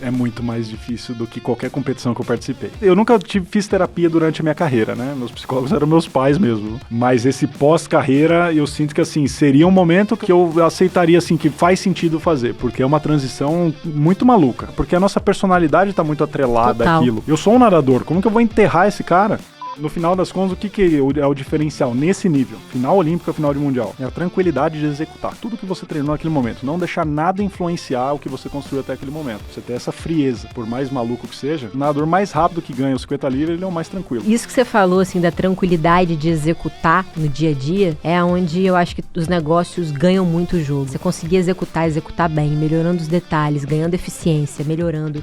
É muito mais difícil do que qualquer competição que eu participei. Eu nunca fiz terapia durante a minha carreira, né? Meus psicólogos eram meus pais mesmo. Mas esse pós-carreira, eu sinto que, assim, seria um momento que eu aceitaria, assim, que faz sentido fazer. Porque é uma transição muito maluca. Porque a nossa personalidade tá muito atrelada àquilo. Eu sou um nadador, como que eu vou enterrar esse cara? No final das contas, o que é o diferencial nesse nível? Final olímpico, final de mundial. É a tranquilidade de executar tudo que você treinou naquele momento. Não deixar nada influenciar o que você construiu até aquele momento. Você ter essa frieza, por mais maluco que seja, o nadador mais rápido que ganha os 50 livres, ele é o mais tranquilo. Isso que você falou, assim, da tranquilidade de executar no dia a dia, é onde eu acho que os negócios ganham muito o jogo. Você conseguir executar bem, melhorando os detalhes, ganhando eficiência, melhorando.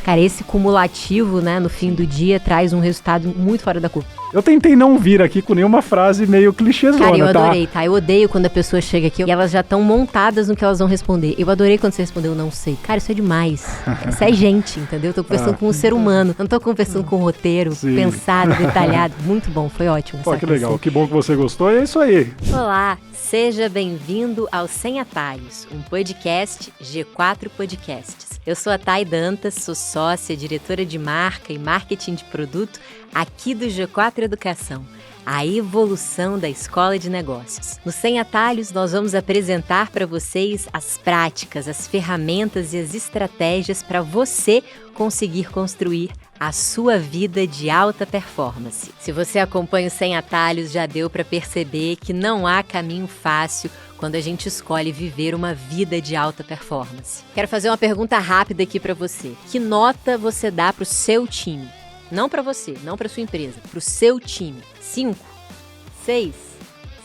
Cara, esse cumulativo, né, no fim do dia, traz um resultado muito fora da curva. Eu tentei não vir aqui com nenhuma frase meio clichêzona, cara, eu adorei, tá? Eu odeio quando a pessoa chega aqui e elas já estão montadas no que elas vão responder. Eu adorei quando você respondeu não sei. Cara, isso é demais. Isso é gente, entendeu? Eu tô conversando com um ser humano. Não tô conversando com um roteiro pensado, detalhado. Muito bom, foi ótimo. Pô, que legal. Que bom que você gostou e é isso aí. Olá, seja bem-vindo ao Sem Atalhos, um podcast G4 Podcasts. Eu sou a Thay Dantas, sou sócia, diretora de marca e marketing de produto aqui do G4 Educação, a evolução da escola de negócios. No Sem Atalhos, nós vamos apresentar para vocês as práticas, as ferramentas e as estratégias para você conseguir construir a sua vida de alta performance. Se você acompanha o Sem Atalhos, já deu para perceber que não há caminho fácil quando a gente escolhe viver uma vida de alta performance. Quero fazer uma pergunta rápida aqui para você. Que nota você dá para o seu time? Não para você, não para sua empresa, para o seu time. 5, 6,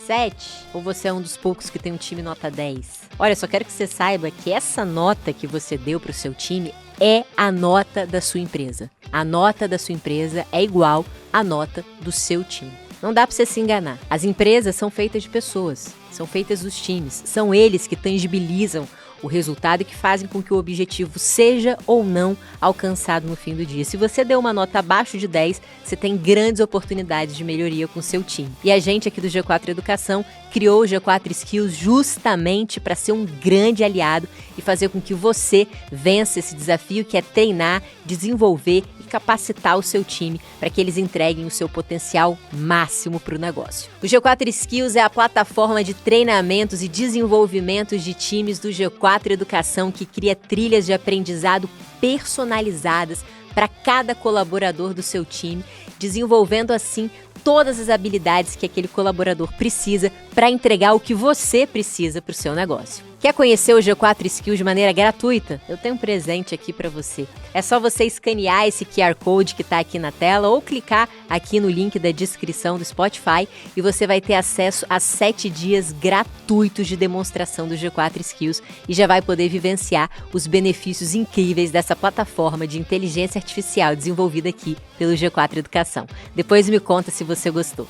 7? Ou você é um dos poucos que tem um time nota 10? Olha, só quero que você saiba que essa nota que você deu para o seu time é a nota da sua empresa. A nota da sua empresa é igual à nota do seu time. Não dá para você se enganar. As empresas são feitas de pessoas, são feitas dos times. São eles que tangibilizam o resultado e que fazem com que o objetivo seja ou não alcançado no fim do dia. Se você deu uma nota abaixo de 10, você tem grandes oportunidades de melhoria com o seu time. E a gente aqui do G4 Educação criou o G4 Skills justamente para ser um grande aliado e fazer com que você vença esse desafio que é treinar, desenvolver e capacitar o seu time para que eles entreguem o seu potencial máximo para o negócio. O G4 Skills é a plataforma de treinamentos e desenvolvimentos de times do G4 Educação que cria trilhas de aprendizado personalizadas para cada colaborador do seu time, desenvolvendo assim todas as habilidades que aquele colaborador precisa para entregar o que você precisa para o seu negócio. Quer conhecer o G4 Skills de maneira gratuita? Eu tenho um presente aqui para você. É só você escanear esse QR Code que está aqui na tela ou clicar aqui no link da descrição do Spotify e você vai ter acesso a 7 dias gratuitos de demonstração do G4 Skills e já vai poder vivenciar os benefícios incríveis dessa plataforma de inteligência artificial desenvolvida aqui pelo G4 Educação. Depois me conta se você gostou.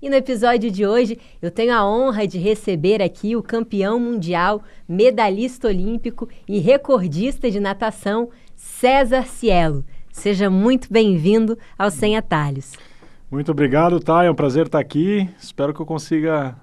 E no episódio de hoje, eu tenho a honra de receber aqui o campeão mundial, medalhista olímpico e recordista de natação, César Cielo. Seja muito bem-vindo ao Sem Atalhos. Muito obrigado, Thay. É um prazer estar aqui. Espero que eu consiga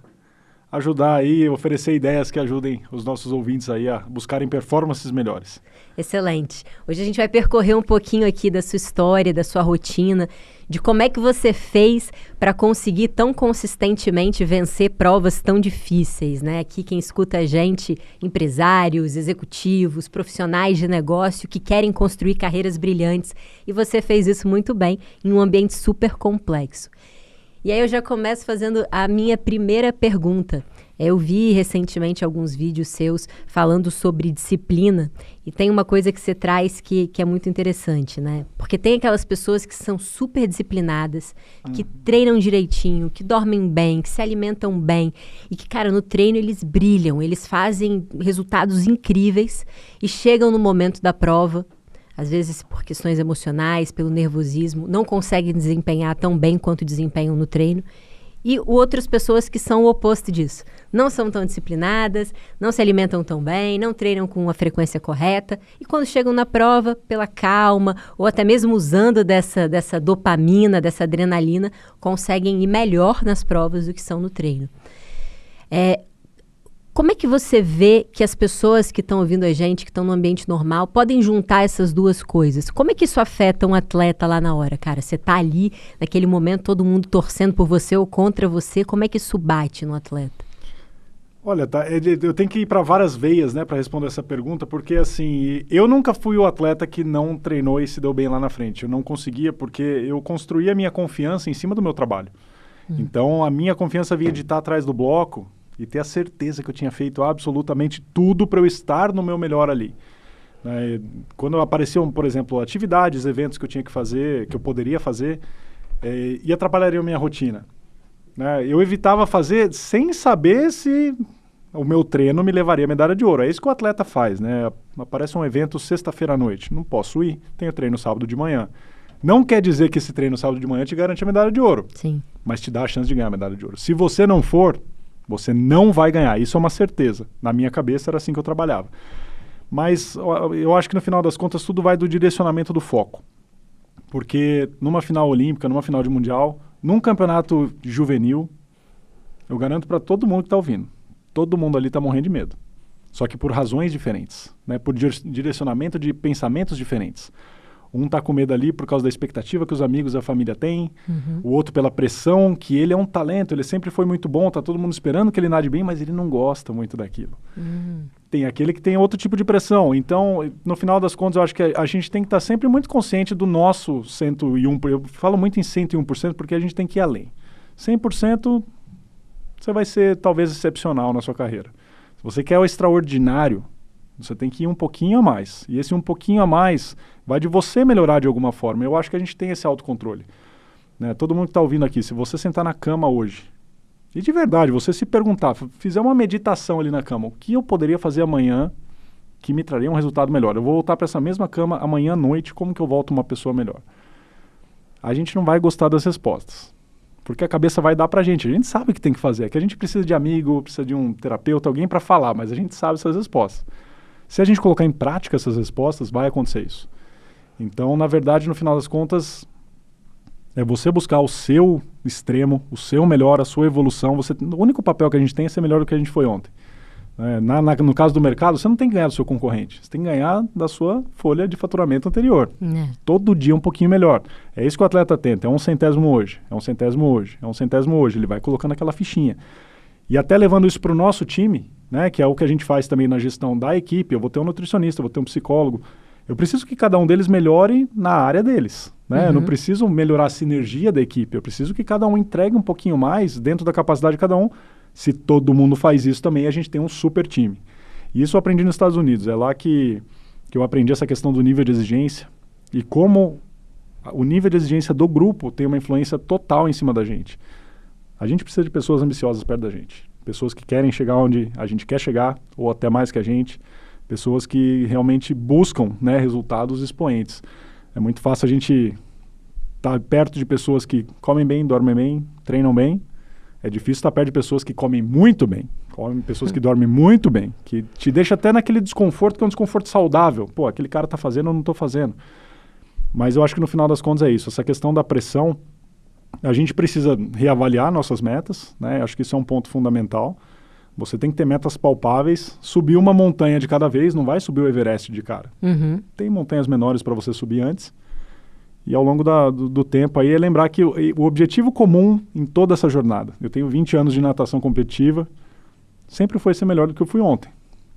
ajudar aí, oferecer ideias que ajudem os nossos ouvintes aí a buscarem performances melhores. Excelente. Hoje a gente vai percorrer um pouquinho aqui da sua história, da sua rotina, de como é que você fez para conseguir tão consistentemente vencer provas tão difíceis, né? Aqui quem escuta a gente, empresários, executivos, profissionais de negócio que querem construir carreiras brilhantes e você fez isso muito bem em um ambiente super complexo. E aí eu já começo fazendo a minha primeira pergunta. Eu vi recentemente alguns vídeos seus falando sobre disciplina e tem uma coisa que você traz que é muito interessante, né? Porque tem aquelas pessoas que são super disciplinadas, que treinam direitinho, que dormem bem, que se alimentam bem e que, cara, no treino eles brilham, eles fazem resultados incríveis e chegam no momento da prova, às vezes por questões emocionais, pelo nervosismo, não conseguem desempenhar tão bem quanto desempenham no treino. E outras pessoas que são o oposto disso. Não são tão disciplinadas, não se alimentam tão bem, não treinam com a frequência correta. E quando chegam na prova, pela calma, ou até mesmo usando dessa dopamina, dessa adrenalina, conseguem ir melhor nas provas do que são no treino. Como é que você vê que as pessoas que estão ouvindo a gente, que estão no ambiente normal, podem juntar essas duas coisas? Como é que isso afeta um atleta lá na hora, cara? Você tá ali, naquele momento, todo mundo torcendo por você ou contra você. Como é que isso bate no atleta? Olha, tá, eu tenho que ir para várias veias, né, para responder essa pergunta, porque assim, eu nunca fui o atleta que não treinou e se deu bem lá na frente. Eu não conseguia porque eu construí a minha confiança em cima do meu trabalho. Então, a minha confiança vinha de estar atrás do bloco e ter a certeza que eu tinha feito absolutamente tudo para eu estar no meu melhor ali. Quando apareciam, por exemplo, atividades, eventos que eu tinha que fazer, que eu poderia fazer, e atrapalharia a minha rotina. Eu evitava fazer sem saber se o meu treino me levaria a medalha de ouro. É isso que o atleta faz, né? Aparece um evento sexta-feira à noite. Não posso ir, tenho treino sábado de manhã. Não quer dizer que esse treino sábado de manhã te garante a medalha de ouro. Sim. Mas te dá a chance de ganhar a medalha de ouro. Se você não for, você não vai ganhar. Isso é uma certeza. Na minha cabeça era assim que eu trabalhava. Mas eu acho que no final das contas tudo vai do direcionamento do foco. Porque numa final olímpica, numa final de mundial, num campeonato juvenil, eu garanto para todo mundo que está ouvindo, todo mundo ali está morrendo de medo. Só que por razões diferentes, né? Por direcionamento de pensamentos diferentes. Um está com medo ali por causa da expectativa que os amigos e a família têm, o outro pela pressão, que ele é um talento, ele sempre foi muito bom, está todo mundo esperando que ele nade bem, mas ele não gosta muito daquilo. Tem aquele que tem outro tipo de pressão. Então, no final das contas, eu acho que a gente tem que estar sempre muito consciente do nosso 101%. Eu falo muito em 101% porque a gente tem que ir além. 100% você vai ser talvez excepcional na sua carreira. Se você quer o extraordinário, você tem que ir um pouquinho a mais. E esse um pouquinho a mais vai de você melhorar de alguma forma. Eu acho que a gente tem esse autocontrole. Né? Todo mundo que está ouvindo aqui, se você sentar na cama hoje, e de verdade, você se perguntar, fizer uma meditação ali na cama, o que eu poderia fazer amanhã que me traria um resultado melhor? Eu vou voltar para essa mesma cama amanhã à noite, como que eu volto uma pessoa melhor? A gente não vai gostar das respostas. Porque a cabeça vai dar pra gente. A gente sabe o que tem que fazer. É que a gente precisa de amigo, precisa de um terapeuta, alguém para falar, mas a gente sabe essas respostas. Se a gente colocar em prática essas respostas, vai acontecer isso. Então, na verdade, no final das contas, é você buscar o seu extremo, o seu melhor, a sua evolução. O único papel que a gente tem é ser melhor do que a gente foi ontem. No caso do mercado, você não tem que ganhar do seu concorrente. Você tem que ganhar da sua folha de faturamento anterior. Todo dia um pouquinho melhor. É isso que o atleta tenta. É um centésimo hoje, é um centésimo hoje, é um centésimo hoje. Ele vai colocando aquela fichinha. E até levando isso para o nosso time, né, que é o que a gente faz também na gestão da equipe. Eu vou ter um nutricionista, eu vou ter um psicólogo. Eu preciso que cada um deles melhore na área deles. Né? Eu não preciso melhorar a sinergia da equipe. Eu preciso que cada um entregue um pouquinho mais dentro da capacidade de cada um. Se todo mundo faz isso também, a gente tem um super time. E isso eu aprendi nos Estados Unidos. É lá que eu aprendi essa questão do nível de exigência e como o nível de exigência do grupo tem uma influência total em cima da gente. A gente precisa de pessoas ambiciosas perto da gente. Pessoas que querem chegar onde a gente quer chegar, ou até mais que a gente. Pessoas que realmente buscam, né, resultados expoentes. É muito fácil a gente estar perto de pessoas que comem bem, dormem bem, treinam bem. É difícil estar perto de pessoas que comem muito bem, pessoas que dormem muito bem, que te deixa até naquele desconforto que é um desconforto saudável. Pô, aquele cara está fazendo, eu não estou fazendo. Mas eu acho que no final das contas é isso. Essa questão da pressão, a gente precisa reavaliar nossas metas, né? Acho que isso é um ponto fundamental. Você tem que ter metas palpáveis, subir uma montanha de cada vez, não vai subir o Everest de cara. Tem montanhas menores para você subir antes. E ao longo do tempo aí é lembrar que o objetivo comum em toda essa jornada, eu tenho 20 anos de natação competitiva, sempre foi ser melhor do que eu fui ontem.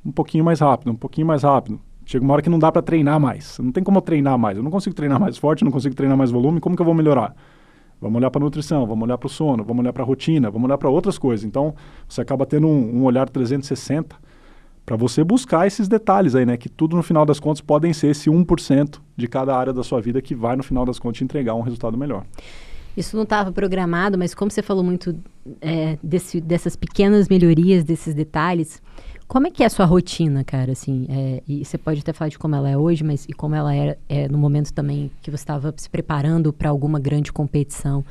Um pouquinho mais rápido, um pouquinho mais rápido. Chega uma hora que não dá para treinar mais. Não tem como eu treinar mais. Eu não consigo treinar mais forte, não consigo treinar mais volume. Como que eu vou melhorar? Vamos olhar para a nutrição, vamos olhar para o sono, vamos olhar para a rotina, vamos olhar para outras coisas. Então, você acaba tendo um olhar 360 para você buscar esses detalhes aí, né? Que tudo, no final das contas, podem ser esse 1% de cada área da sua vida que vai, no final das contas, te entregar um resultado melhor. Isso não estava programado, mas como você falou muito dessas pequenas melhorias, desses detalhes, como é que é a sua rotina, cara? Assim, e você pode até falar de como ela é hoje, mas e como ela era no momento também que você estava se preparando para alguma grande competição.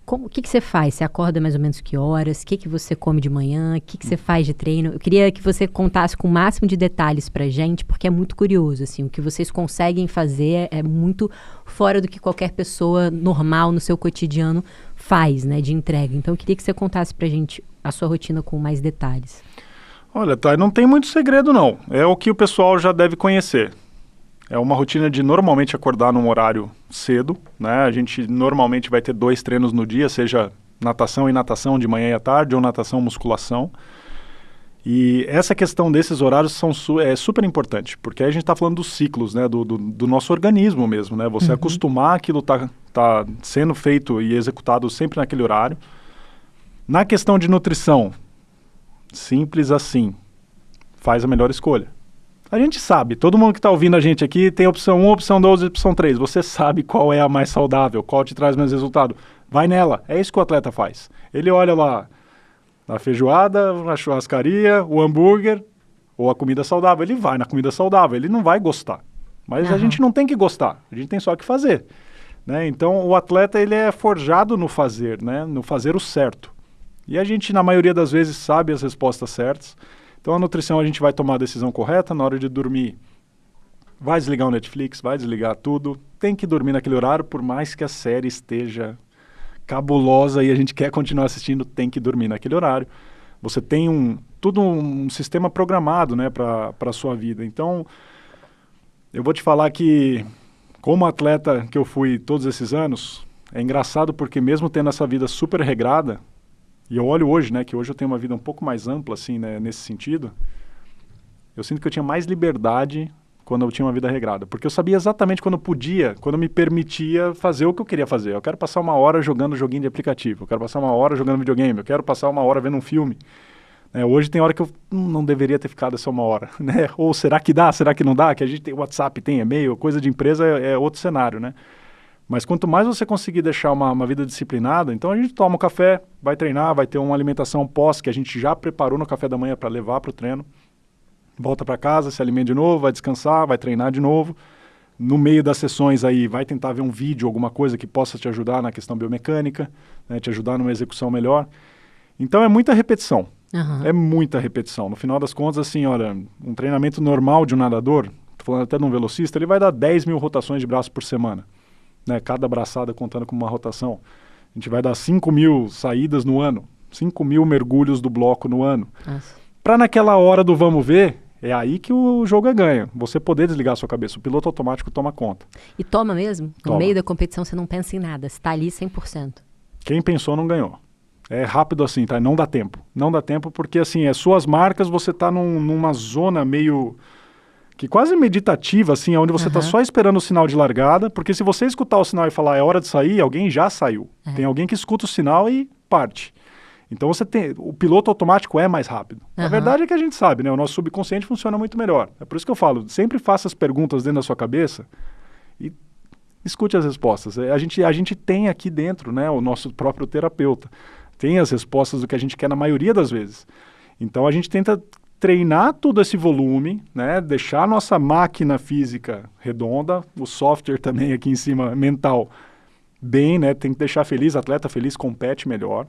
O que você faz? Você acorda mais ou menos que horas? O que você come de manhã? O que você faz de treino? Eu queria que você contasse com o máximo de detalhes pra gente, porque é muito curioso, assim, o que vocês conseguem fazer é muito fora do que qualquer pessoa normal no seu cotidiano faz, né, de entrega. Então, eu queria que você contasse pra gente a sua rotina com mais detalhes. Olha, tá, não tem muito segredo não. É o que o pessoal já deve conhecer. É uma rotina de normalmente acordar num horário cedo, né? A gente normalmente vai ter 2 treinos no dia, seja natação e natação de manhã e à tarde ou natação musculação. E essa questão desses horários é super importante, porque aí a gente está falando dos ciclos, né? Do nosso organismo mesmo, né? Você acostumar aquilo tá sendo feito e executado sempre naquele horário. Na questão de nutrição, simples assim, faz a melhor escolha. A gente sabe, todo mundo que está ouvindo a gente aqui tem opção 1, opção 2 e opção 3. Você sabe qual é a mais saudável, qual te traz mais resultado. Vai nela, é isso que o atleta faz. Ele olha lá a feijoada, a churrascaria, o hambúrguer ou a comida saudável. Ele vai na comida saudável, ele não vai gostar. Mas a gente não tem que gostar, a gente tem só que fazer. Né? Então o atleta ele é forjado no fazer, né? No fazer o certo. E a gente, na maioria das vezes, sabe as respostas certas. Então, a nutrição, a gente vai tomar a decisão correta na hora de dormir. Vai desligar o Netflix, vai desligar tudo. Tem que dormir naquele horário, por mais que a série esteja cabulosa e a gente quer continuar assistindo, tem que dormir naquele horário. Você tem todo um sistema programado, né, para a sua vida. Então, eu vou te falar que, como atleta que eu fui todos esses anos, é engraçado porque mesmo tendo essa vida super regrada, e eu olho hoje, né, que hoje eu tenho uma vida um pouco mais ampla, assim, né, nesse sentido, eu sinto que eu tinha mais liberdade quando eu tinha uma vida regrada. Porque eu sabia exatamente quando eu podia, quando eu me permitia fazer o que eu queria fazer. Eu quero passar 1 hora jogando joguinho de aplicativo, eu quero passar 1 hora jogando videogame, eu quero passar 1 hora vendo um filme. Hoje tem hora que eu não deveria ter ficado essa 1 hora, né? Ou será que dá, será que não dá? Que a gente tem WhatsApp, tem e-mail, coisa de empresa é outro cenário, né? Mas quanto mais você conseguir deixar uma vida disciplinada, então a gente toma um café, vai treinar, vai ter uma alimentação pós que a gente já preparou no café da manhã para levar para o treino. Volta para casa, se alimenta de novo, vai descansar, vai treinar de novo. No meio das sessões aí, vai tentar ver um vídeo, alguma coisa que possa te ajudar na questão biomecânica, né, te ajudar numa execução melhor. Então é muita repetição. É muita repetição. No final das contas, assim, olha, um treinamento normal de um nadador, tô falando até de um velocista, ele vai dar 10 mil rotações de braço por semana. Né, cada braçada contando como uma rotação. A gente vai dar 5 mil saídas no ano, 5 mil mergulhos do bloco no ano. Para naquela hora do vamos ver, é aí que o jogo é ganho. Você poder desligar a sua cabeça. O piloto automático toma conta. E toma mesmo? Toma. No meio da competição você não pensa em nada, você está ali 100%. Quem pensou não ganhou. É rápido assim, tá? Não dá tempo. Não dá tempo porque, assim, suas marcas, você tá numa zona meio... que quase meditativa, assim, onde você está só esperando o sinal de largada, porque se você escutar o sinal e falar é hora de sair, alguém já saiu. Tem alguém que escuta o sinal e parte. Então o piloto automático é mais rápido. A verdade é que a gente sabe, né? O nosso subconsciente funciona muito melhor. É por isso que eu falo, sempre faça as perguntas dentro da sua cabeça e escute as respostas. A gente tem aqui dentro, né, o nosso próprio terapeuta. Tem as respostas do que a gente quer na maioria das vezes. Então a gente tenta treinar todo esse volume, né? Deixar a nossa máquina física redonda, o software também aqui em cima, mental, bem, né? Tem que deixar feliz, atleta feliz, compete melhor.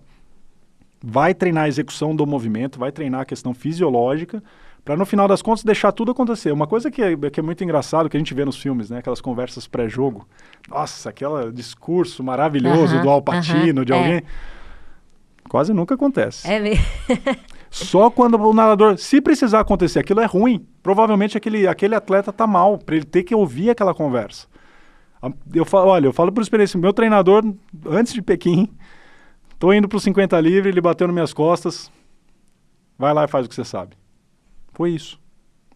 Vai treinar a execução do movimento, vai treinar a questão fisiológica, para no final das contas deixar tudo acontecer. Uma coisa que é muito engraçado, que a gente vê nos filmes, né? Aquelas conversas pré-jogo. Nossa, aquele discurso maravilhoso do Al Pacino, de alguém. Quase nunca acontece. É mesmo. Só quando o nadador, se precisar acontecer, aquilo é ruim. Provavelmente aquele atleta tá mal, para ele ter que ouvir aquela conversa. Eu falo por experiência, meu treinador, antes de Pequim, tô indo pro 50 livre, ele bateu nas minhas costas, vai lá e faz o que você sabe. Foi isso.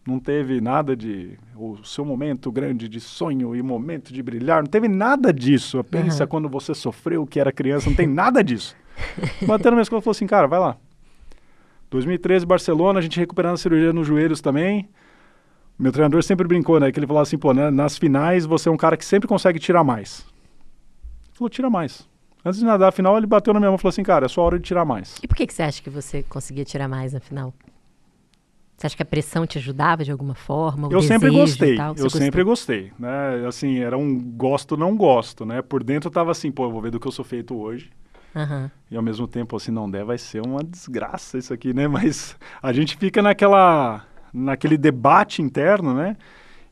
Não teve nada de o seu momento grande de sonho e momento de brilhar, não teve nada disso. Pensa quando você sofreu que era criança, não tem nada disso. Bateu nas minhas costas e falou assim, cara, vai lá. 2013, Barcelona, a gente recuperando a cirurgia nos joelhos também. Meu treinador sempre brincou, né? Que ele falava assim, pô, né, nas finais você é um cara que sempre consegue tirar mais. Ele falou, tira mais. Antes de nadar a final, ele bateu na minha mão e falou assim, cara, é sua hora de tirar mais. E por que você acha que você conseguia tirar mais na final? Você acha que a pressão te ajudava de alguma forma? Eu sempre gostei, sempre gostei, né? Assim, era um gosto, não gosto, né? Por dentro eu tava assim, pô, eu vou ver do que eu sou feito hoje. E ao mesmo tempo, assim, não der, vai ser uma desgraça isso aqui, né? Mas a gente fica naquele debate interno, né?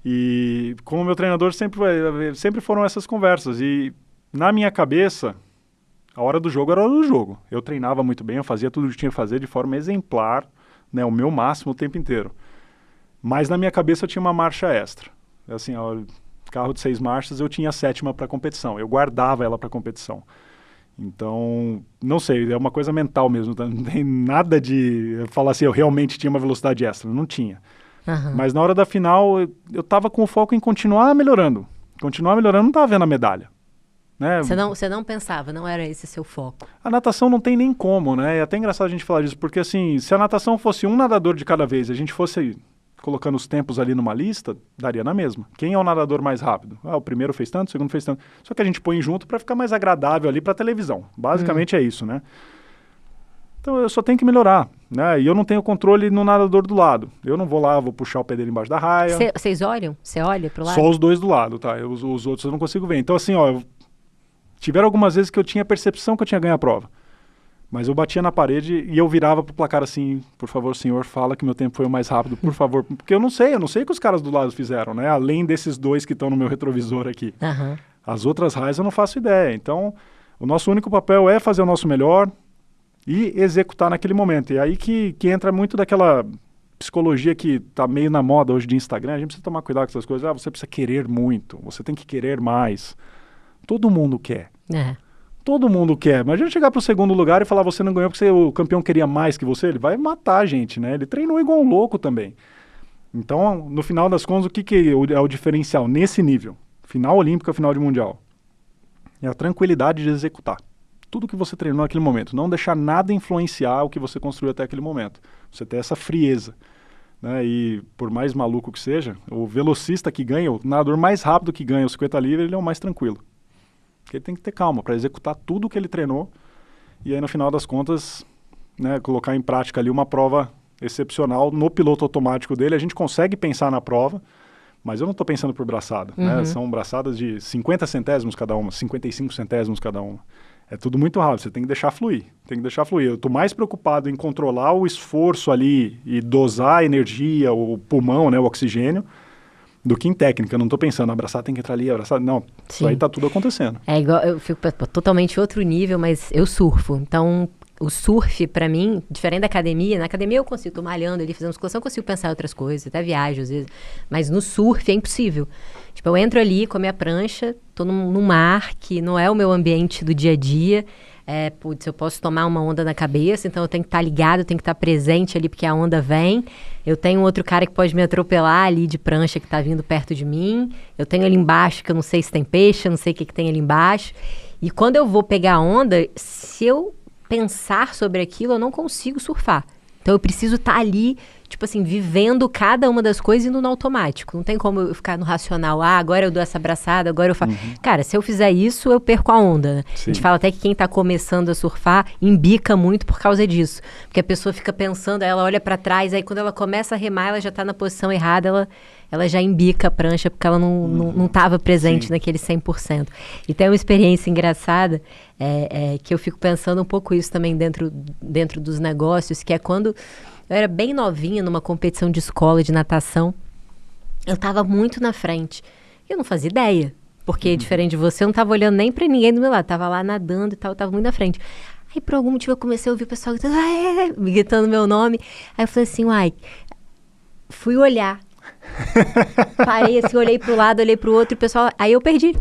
E como meu treinador sempre foram essas conversas. E na minha cabeça, a hora do jogo era a hora do jogo. Eu treinava muito bem, eu fazia tudo o que tinha que fazer de forma exemplar, né, o meu máximo o tempo inteiro. Mas na minha cabeça eu tinha uma marcha extra. Assim, ó, carro de 6 marchas, eu tinha a 7ª para competição. Eu guardava ela para competição. Então, não sei, é uma coisa mental mesmo. Não tem nada de falar assim, eu realmente tinha uma velocidade extra. Não tinha. Uhum. Mas na hora da final, eu estava com o foco em continuar melhorando. Continuar melhorando, não estava vendo a medalha. Né? Você não pensava, não era esse seu foco? A natação não tem nem como, né? É até engraçado a gente falar disso, porque assim, se a natação fosse um nadador de cada vez, a gente fosse colocando os tempos ali numa lista, daria na mesma. Quem é o nadador mais rápido? O primeiro fez tanto, o segundo fez tanto. Só que a gente põe junto para ficar mais agradável ali para a televisão. Basicamente é isso, né? Então eu só tenho que melhorar, né? E eu não tenho controle no nadador do lado. Eu não vou lá, vou puxar o pé dele embaixo da raia. Vocês olham? Você olha pro lado? Só os dois do lado, tá? Os outros eu não consigo ver. Então assim, ó, tiveram algumas vezes que eu tinha a percepção que eu tinha ganho a prova. Mas eu batia na parede e eu virava pro placar assim, por favor, senhor, fala que meu tempo foi o mais rápido, por favor. Porque eu não sei o que os caras do lado fizeram, né? Além desses 2 que estão no meu retrovisor aqui. Uhum. As outras raias eu não faço ideia. Então, o nosso único papel é fazer o nosso melhor e executar naquele momento. E aí que entra muito daquela psicologia que tá meio na moda hoje de Instagram. A gente precisa tomar cuidado com essas coisas. Você precisa querer muito, você tem que querer mais. Todo mundo quer. Todo mundo quer. Imagina chegar pro 2º lugar e falar você não ganhou porque o campeão queria mais que você. Ele vai matar a gente, né? Ele treinou igual um louco também. Então, no final das contas, o que é o diferencial nesse nível? Final olímpica, final de mundial. É a tranquilidade de executar. Tudo que você treinou naquele momento. Não deixar nada influenciar o que você construiu até aquele momento. Você ter essa frieza. Né? E por mais maluco que seja, o velocista que ganha, o nadador mais rápido que ganha o 50 livre, ele é o mais tranquilo. Porque ele tem que ter calma para executar tudo o que ele treinou e aí no final das contas, né, colocar em prática ali uma prova excepcional no piloto automático dele. A gente consegue pensar na prova, mas eu não estou pensando por braçada. Né? São braçadas de 50 centésimos cada uma, 55 centésimos cada uma. É tudo muito rápido, você tem que deixar fluir. Eu estou mais preocupado em controlar o esforço ali e dosar a energia, o pulmão, né, o oxigênio, do que em técnica. Eu não estou pensando, abraçar tem que entrar ali, abraçar. Não, isso aí está tudo acontecendo. É igual, eu fico totalmente outro nível, mas eu surfo. Então, o surf, pra mim, diferente da academia, na academia eu consigo, tô malhando ali, fazendo musculação, eu consigo pensar em outras coisas, até viajo às vezes. Mas no surf é impossível. Tipo, eu entro ali com a minha prancha, tô num mar que não é o meu ambiente do dia a dia. Putz, eu posso tomar uma onda na cabeça, então eu tenho que estar ligado, eu tenho que estar presente ali porque a onda vem. Eu tenho outro cara que pode me atropelar ali de prancha que está vindo perto de mim. Eu tenho ali embaixo que eu não sei se tem peixe, eu não sei o que tem ali embaixo. E quando eu vou pegar a onda, se eu pensar sobre aquilo, eu não consigo surfar. Então eu preciso estar ali, tipo assim, vivendo cada uma das coisas indo no automático. Não tem como eu ficar no racional. Agora eu dou essa abraçada, agora eu faço... Cara, se eu fizer isso, eu perco a onda, né? A gente fala até que quem tá começando a surfar embica muito por causa disso. Porque a pessoa fica pensando, ela olha pra trás, aí quando ela começa a remar, ela já tá na posição errada, ela já embica a prancha porque ela não tava presente naquele 100%. E tem uma experiência engraçada, que eu fico pensando um pouco isso também dentro dos negócios, que é quando eu era bem novinha numa competição de escola de natação, eu tava muito na frente. Eu não fazia ideia, porque diferente de você, eu não tava olhando nem pra ninguém do meu lado, tava lá nadando e tal, eu tava muito na frente. Aí por algum motivo eu comecei a ouvir o pessoal gritando meu nome. Aí eu falei assim, fui olhar. Parei assim, olhei pro lado, olhei pro outro, e o pessoal... Aí eu perdi.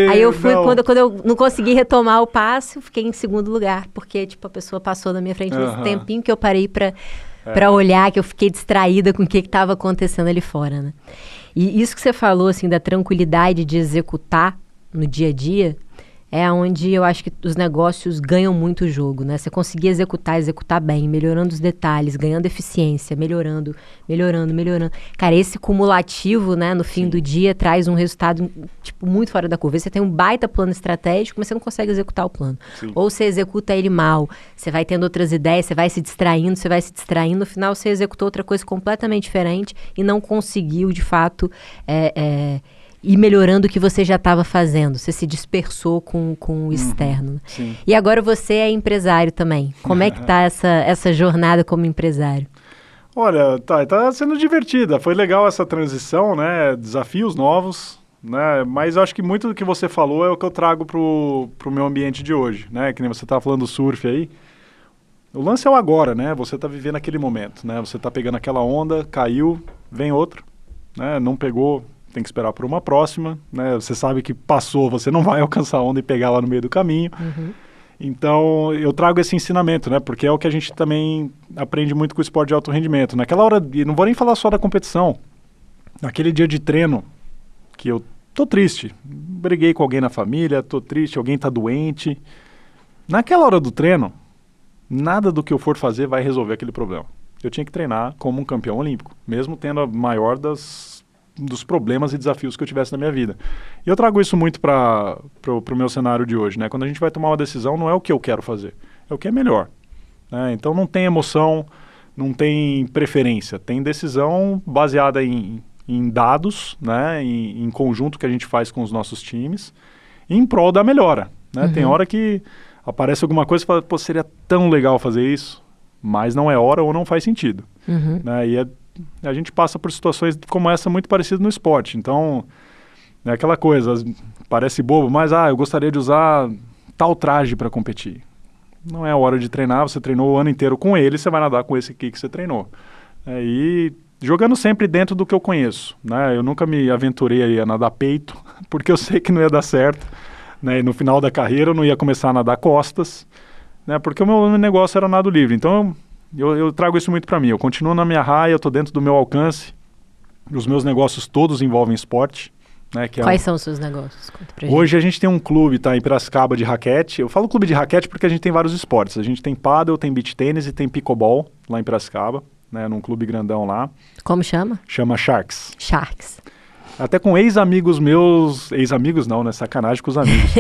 Aí eu fui, quando eu não consegui retomar o passo, eu fiquei em segundo lugar, porque tipo, a pessoa passou na minha frente nesse tempinho que eu parei pra olhar, que eu fiquei distraída com o que estava acontecendo ali fora, né? E isso que você falou, assim, da tranquilidade de executar no dia a dia, é onde eu acho que os negócios ganham muito o jogo, né? Você conseguir executar bem, melhorando os detalhes, ganhando eficiência, melhorando. Cara, esse cumulativo, né, no fim do dia, traz um resultado, tipo, muito fora da curva. Você tem um baita plano estratégico, mas você não consegue executar o plano. Ou você executa ele mal, você vai tendo outras ideias, você vai se distraindo, no final você executou outra coisa completamente diferente e não conseguiu, de fato, ir melhorando o que você já estava fazendo. Você se dispersou com o externo. E agora você é empresário também. Como é que tá essa jornada como empresário? Olha, tá sendo divertida. Foi legal essa transição, né? Desafios novos, né? Mas eu acho que muito do que você falou é o que eu trago pro meu ambiente de hoje, né? Que nem você estava falando do surf aí. O lance é o agora, né? Você tá vivendo aquele momento, né? Você tá pegando aquela onda, caiu, vem outro, né? Não pegou, tem que esperar por uma próxima, né? Você sabe que passou, você não vai alcançar a onda e pegar lá no meio do caminho. Então, eu trago esse ensinamento, né? Porque é o que a gente também aprende muito com o esporte de alto rendimento. Naquela hora, e não vou nem falar só da competição, naquele dia de treino, que eu tô triste, briguei com alguém na família, tô triste, alguém tá doente. Naquela hora do treino, nada do que eu for fazer vai resolver aquele problema. Eu tinha que treinar como um campeão olímpico, mesmo tendo a maior dos problemas e desafios que eu tivesse na minha vida. E eu trago isso muito para o meu cenário de hoje, né? Quando a gente vai tomar uma decisão, não é o que eu quero fazer, é o que é melhor, né? Então não tem emoção, não tem preferência, tem decisão baseada em dados, né? Em conjunto que a gente faz com os nossos times, em prol da melhora, né? Tem hora que aparece alguma coisa e fala, pô, seria tão legal fazer isso, mas não é hora ou não faz sentido, né? E a gente passa por situações como essa muito parecidas no esporte. Então, é aquela coisa, parece bobo, mas eu gostaria de usar tal traje para competir. Não é a hora de treinar, você treinou o ano inteiro com ele, você vai nadar com esse aqui que você treinou. E jogando sempre dentro do que eu conheço, né? Eu nunca me aventurei a nadar peito, porque eu sei que não ia dar certo, né? E no final da carreira eu não ia começar a nadar costas, né? Porque o meu negócio era nado livre. Então, eu trago isso muito para mim. Eu continuo na minha raia, eu estou dentro do meu alcance. Os meus negócios todos envolvem esporte, né? Quais são os seus negócios? Conta pra gente. Hoje a gente tem um clube, tá, em Piracicaba, de raquete. Eu falo clube de raquete porque a gente tem vários esportes. A gente tem pádel, tem beach tênis e tem pickleball lá em Piracicaba, né? Num clube grandão lá. Como chama? Chama Sharks. Sharks. Até com ex-amigos meus, ex-amigos não, né? Sacanagem com os amigos.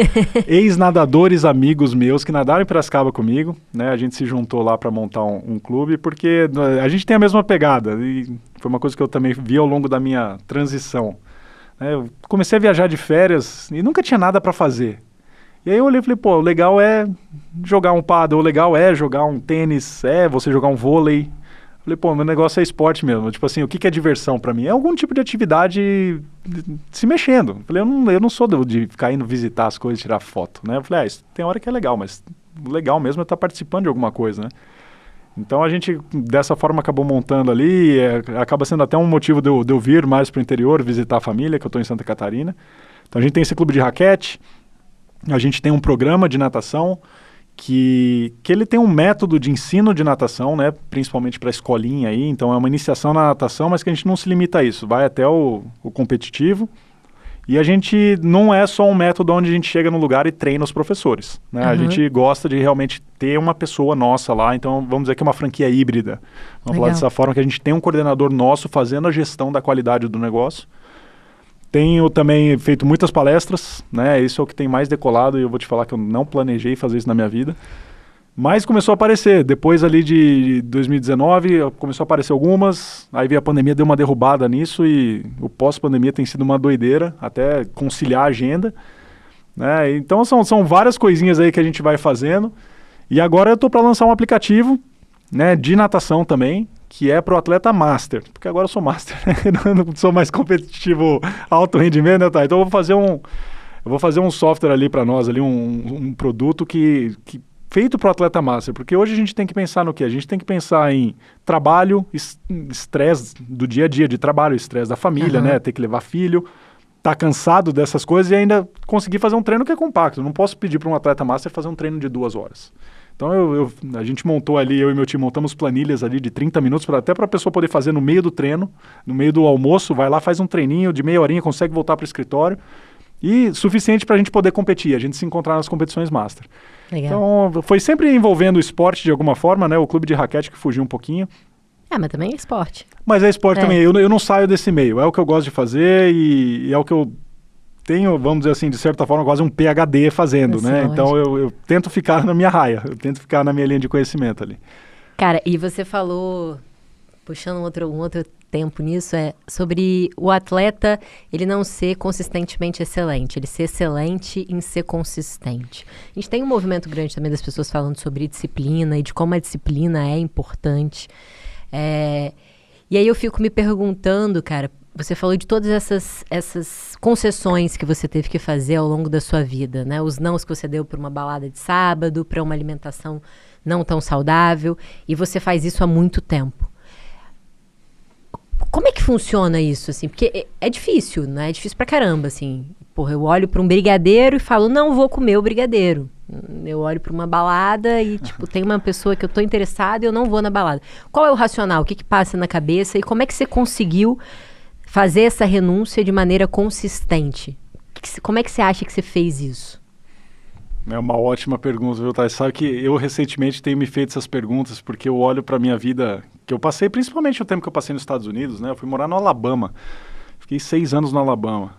Ex-nadadores amigos meus que nadaram em Piracicaba comigo, né? A gente se juntou lá para montar um clube, porque a gente tem a mesma pegada. E foi uma coisa que eu também vi ao longo da minha transição. Eu comecei a viajar de férias e nunca tinha nada para fazer. E aí eu olhei e falei, pô, o legal é jogar um pádel, o legal é jogar um tênis, você jogar um vôlei. Falei, pô, meu negócio é esporte mesmo. Tipo assim, o que é diversão pra mim? É algum tipo de atividade se mexendo. Falei, eu não sou de ficar indo visitar as coisas, tirar foto, né? Eu falei, isso tem hora que é legal, mas o legal mesmo é estar participando de alguma coisa, né? Então a gente, dessa forma, acabou montando ali, acaba sendo até um motivo de eu vir mais pro interior, visitar a família, que eu tô em Santa Catarina. Então a gente tem esse clube de raquete, a gente tem um programa de natação, que ele tem um método de ensino de natação, né, principalmente para a escolinha aí, então é uma iniciação na natação, mas que a gente não se limita a isso, vai até o competitivo, e a gente não é só um método onde a gente chega no lugar e treina os professores, né, a gente gosta de realmente ter uma pessoa nossa lá, então vamos dizer que é uma franquia híbrida, vamos falar dessa forma, que a gente tem um coordenador nosso fazendo a gestão da qualidade do negócio. Tenho também feito muitas palestras, né? Isso é o que tem mais decolado e eu vou te falar que eu não planejei fazer isso na minha vida. Mas começou a aparecer. Depois ali de 2019, começou a aparecer algumas. Aí veio a pandemia, deu uma derrubada nisso e o pós-pandemia tem sido uma doideira, até conciliar a agenda, né? Então são várias coisinhas aí que a gente vai fazendo. E agora eu estou para lançar um aplicativo, né, de natação também, que é para o atleta master, porque agora eu sou master, eu não sou mais competitivo alto rendimento, né, tá? Então eu vou fazer um software ali para nós, ali um produto que feito para o atleta master, porque hoje a gente tem que pensar no quê? A gente tem que pensar em trabalho, estresse do dia a dia de trabalho, estresse da família, né, ter que levar filho, tá cansado dessas coisas e ainda conseguir fazer um treino que é compacto. Eu não posso pedir para um atleta master fazer um treino de 2 horas. Então a gente montou ali, eu e meu time montamos planilhas ali de 30 minutos, até para a pessoa poder fazer no meio do treino, no meio do almoço, vai lá, faz um treininho de meia horinha, consegue voltar para o escritório, e suficiente para a gente poder competir, a gente se encontrar nas competições master. Legal. Então foi sempre envolvendo o esporte de alguma forma, né? O clube de raquete que fugiu um pouquinho. Mas também é esporte. Mas é esporte também, eu não saio desse meio, é o que eu gosto de fazer e é o que eu tenho, vamos dizer assim, de certa forma, quase um PhD fazendo, né? Então eu tento ficar na minha raia, eu tento ficar na minha linha de conhecimento ali. Cara, e você falou, puxando um outro tempo nisso, sobre o atleta, ele não ser consistentemente excelente, ele ser excelente em ser consistente. A gente tem um movimento grande também das pessoas falando sobre disciplina e de como a disciplina é importante. E aí eu fico me perguntando, cara, você falou de todas essas concessões que você teve que fazer ao longo da sua vida, né? Os nãos que você deu para uma balada de sábado, para uma alimentação não tão saudável, e você faz isso há muito tempo. Como é que funciona isso, assim? Porque é difícil, né? É difícil pra caramba, assim. Porra, eu olho pra um brigadeiro e falo, não vou comer o brigadeiro. Eu olho pra uma balada e, tipo, tem uma pessoa que eu tô interessada e eu não vou na balada. Qual é o racional? O que passa na cabeça? E como é que você conseguiu fazer essa renúncia de maneira consistente? Como é que você acha que você fez isso? É uma ótima pergunta, viu, Thay? Sabe que eu recentemente tenho me feito essas perguntas porque eu olho pra minha vida, que eu passei, principalmente o tempo que eu passei nos Estados Unidos, né? Eu fui morar no Alabama. Fiquei 6 anos no Alabama.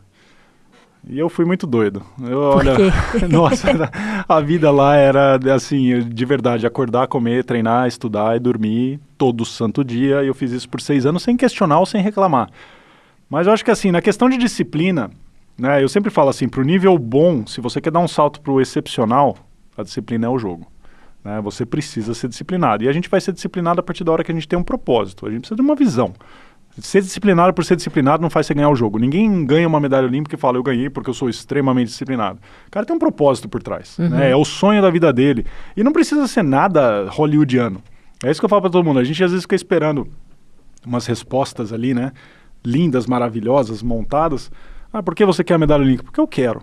E eu fui muito doido. Por quê? Nossa, a vida lá era assim, de verdade, acordar, comer, treinar, estudar e dormir todo santo dia. E eu fiz isso por 6 anos sem questionar ou sem reclamar. Mas eu acho que assim, na questão de disciplina, né, eu sempre falo assim, pro nível bom, se você quer dar um salto pro excepcional, a disciplina é o jogo. Né? Você precisa ser disciplinado. E a gente vai ser disciplinado a partir da hora que a gente tem um propósito. A gente precisa de uma visão. Ser disciplinado por ser disciplinado não faz você ganhar o jogo. Ninguém ganha uma medalha olímpica e fala, eu ganhei porque eu sou extremamente disciplinado. O cara tem um propósito por trás. Né? É o sonho da vida dele. E não precisa ser nada hollywoodiano. É isso que eu falo pra todo mundo. A gente às vezes fica esperando umas respostas ali, né? Lindas, maravilhosas, montadas. Ah, por que você quer a medalha olímpica? Porque eu quero.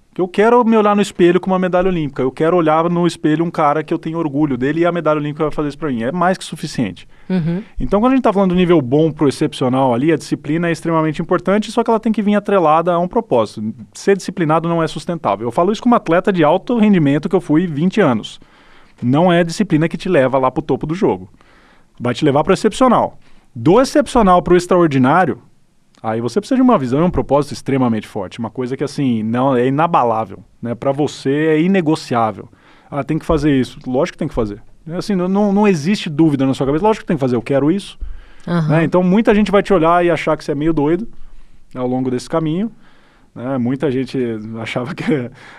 Porque eu quero me olhar no espelho com uma medalha olímpica. Eu quero olhar no espelho um cara que eu tenho orgulho dele e a medalha olímpica vai fazer isso pra mim. É mais que suficiente. Então, quando a gente está falando do nível bom pro excepcional ali, a disciplina é extremamente importante, só que ela tem que vir atrelada a um propósito. Ser disciplinado não é sustentável. Eu falo isso como atleta de alto rendimento que eu fui 20 anos. Não é a disciplina que te leva lá pro topo do jogo. Vai te levar pro excepcional. Do excepcional pro extraordinário, aí você precisa de uma visão e um propósito extremamente forte. Uma coisa que, assim, não é inabalável. Né? Para você é inegociável. Ah, tem que fazer isso. Lógico que tem que fazer. Assim, não existe dúvida na sua cabeça. Lógico que tem que fazer, eu quero isso. Né? Então, muita gente vai te olhar e achar que você é meio doido, né, ao longo desse caminho. Né? Muita gente achava que...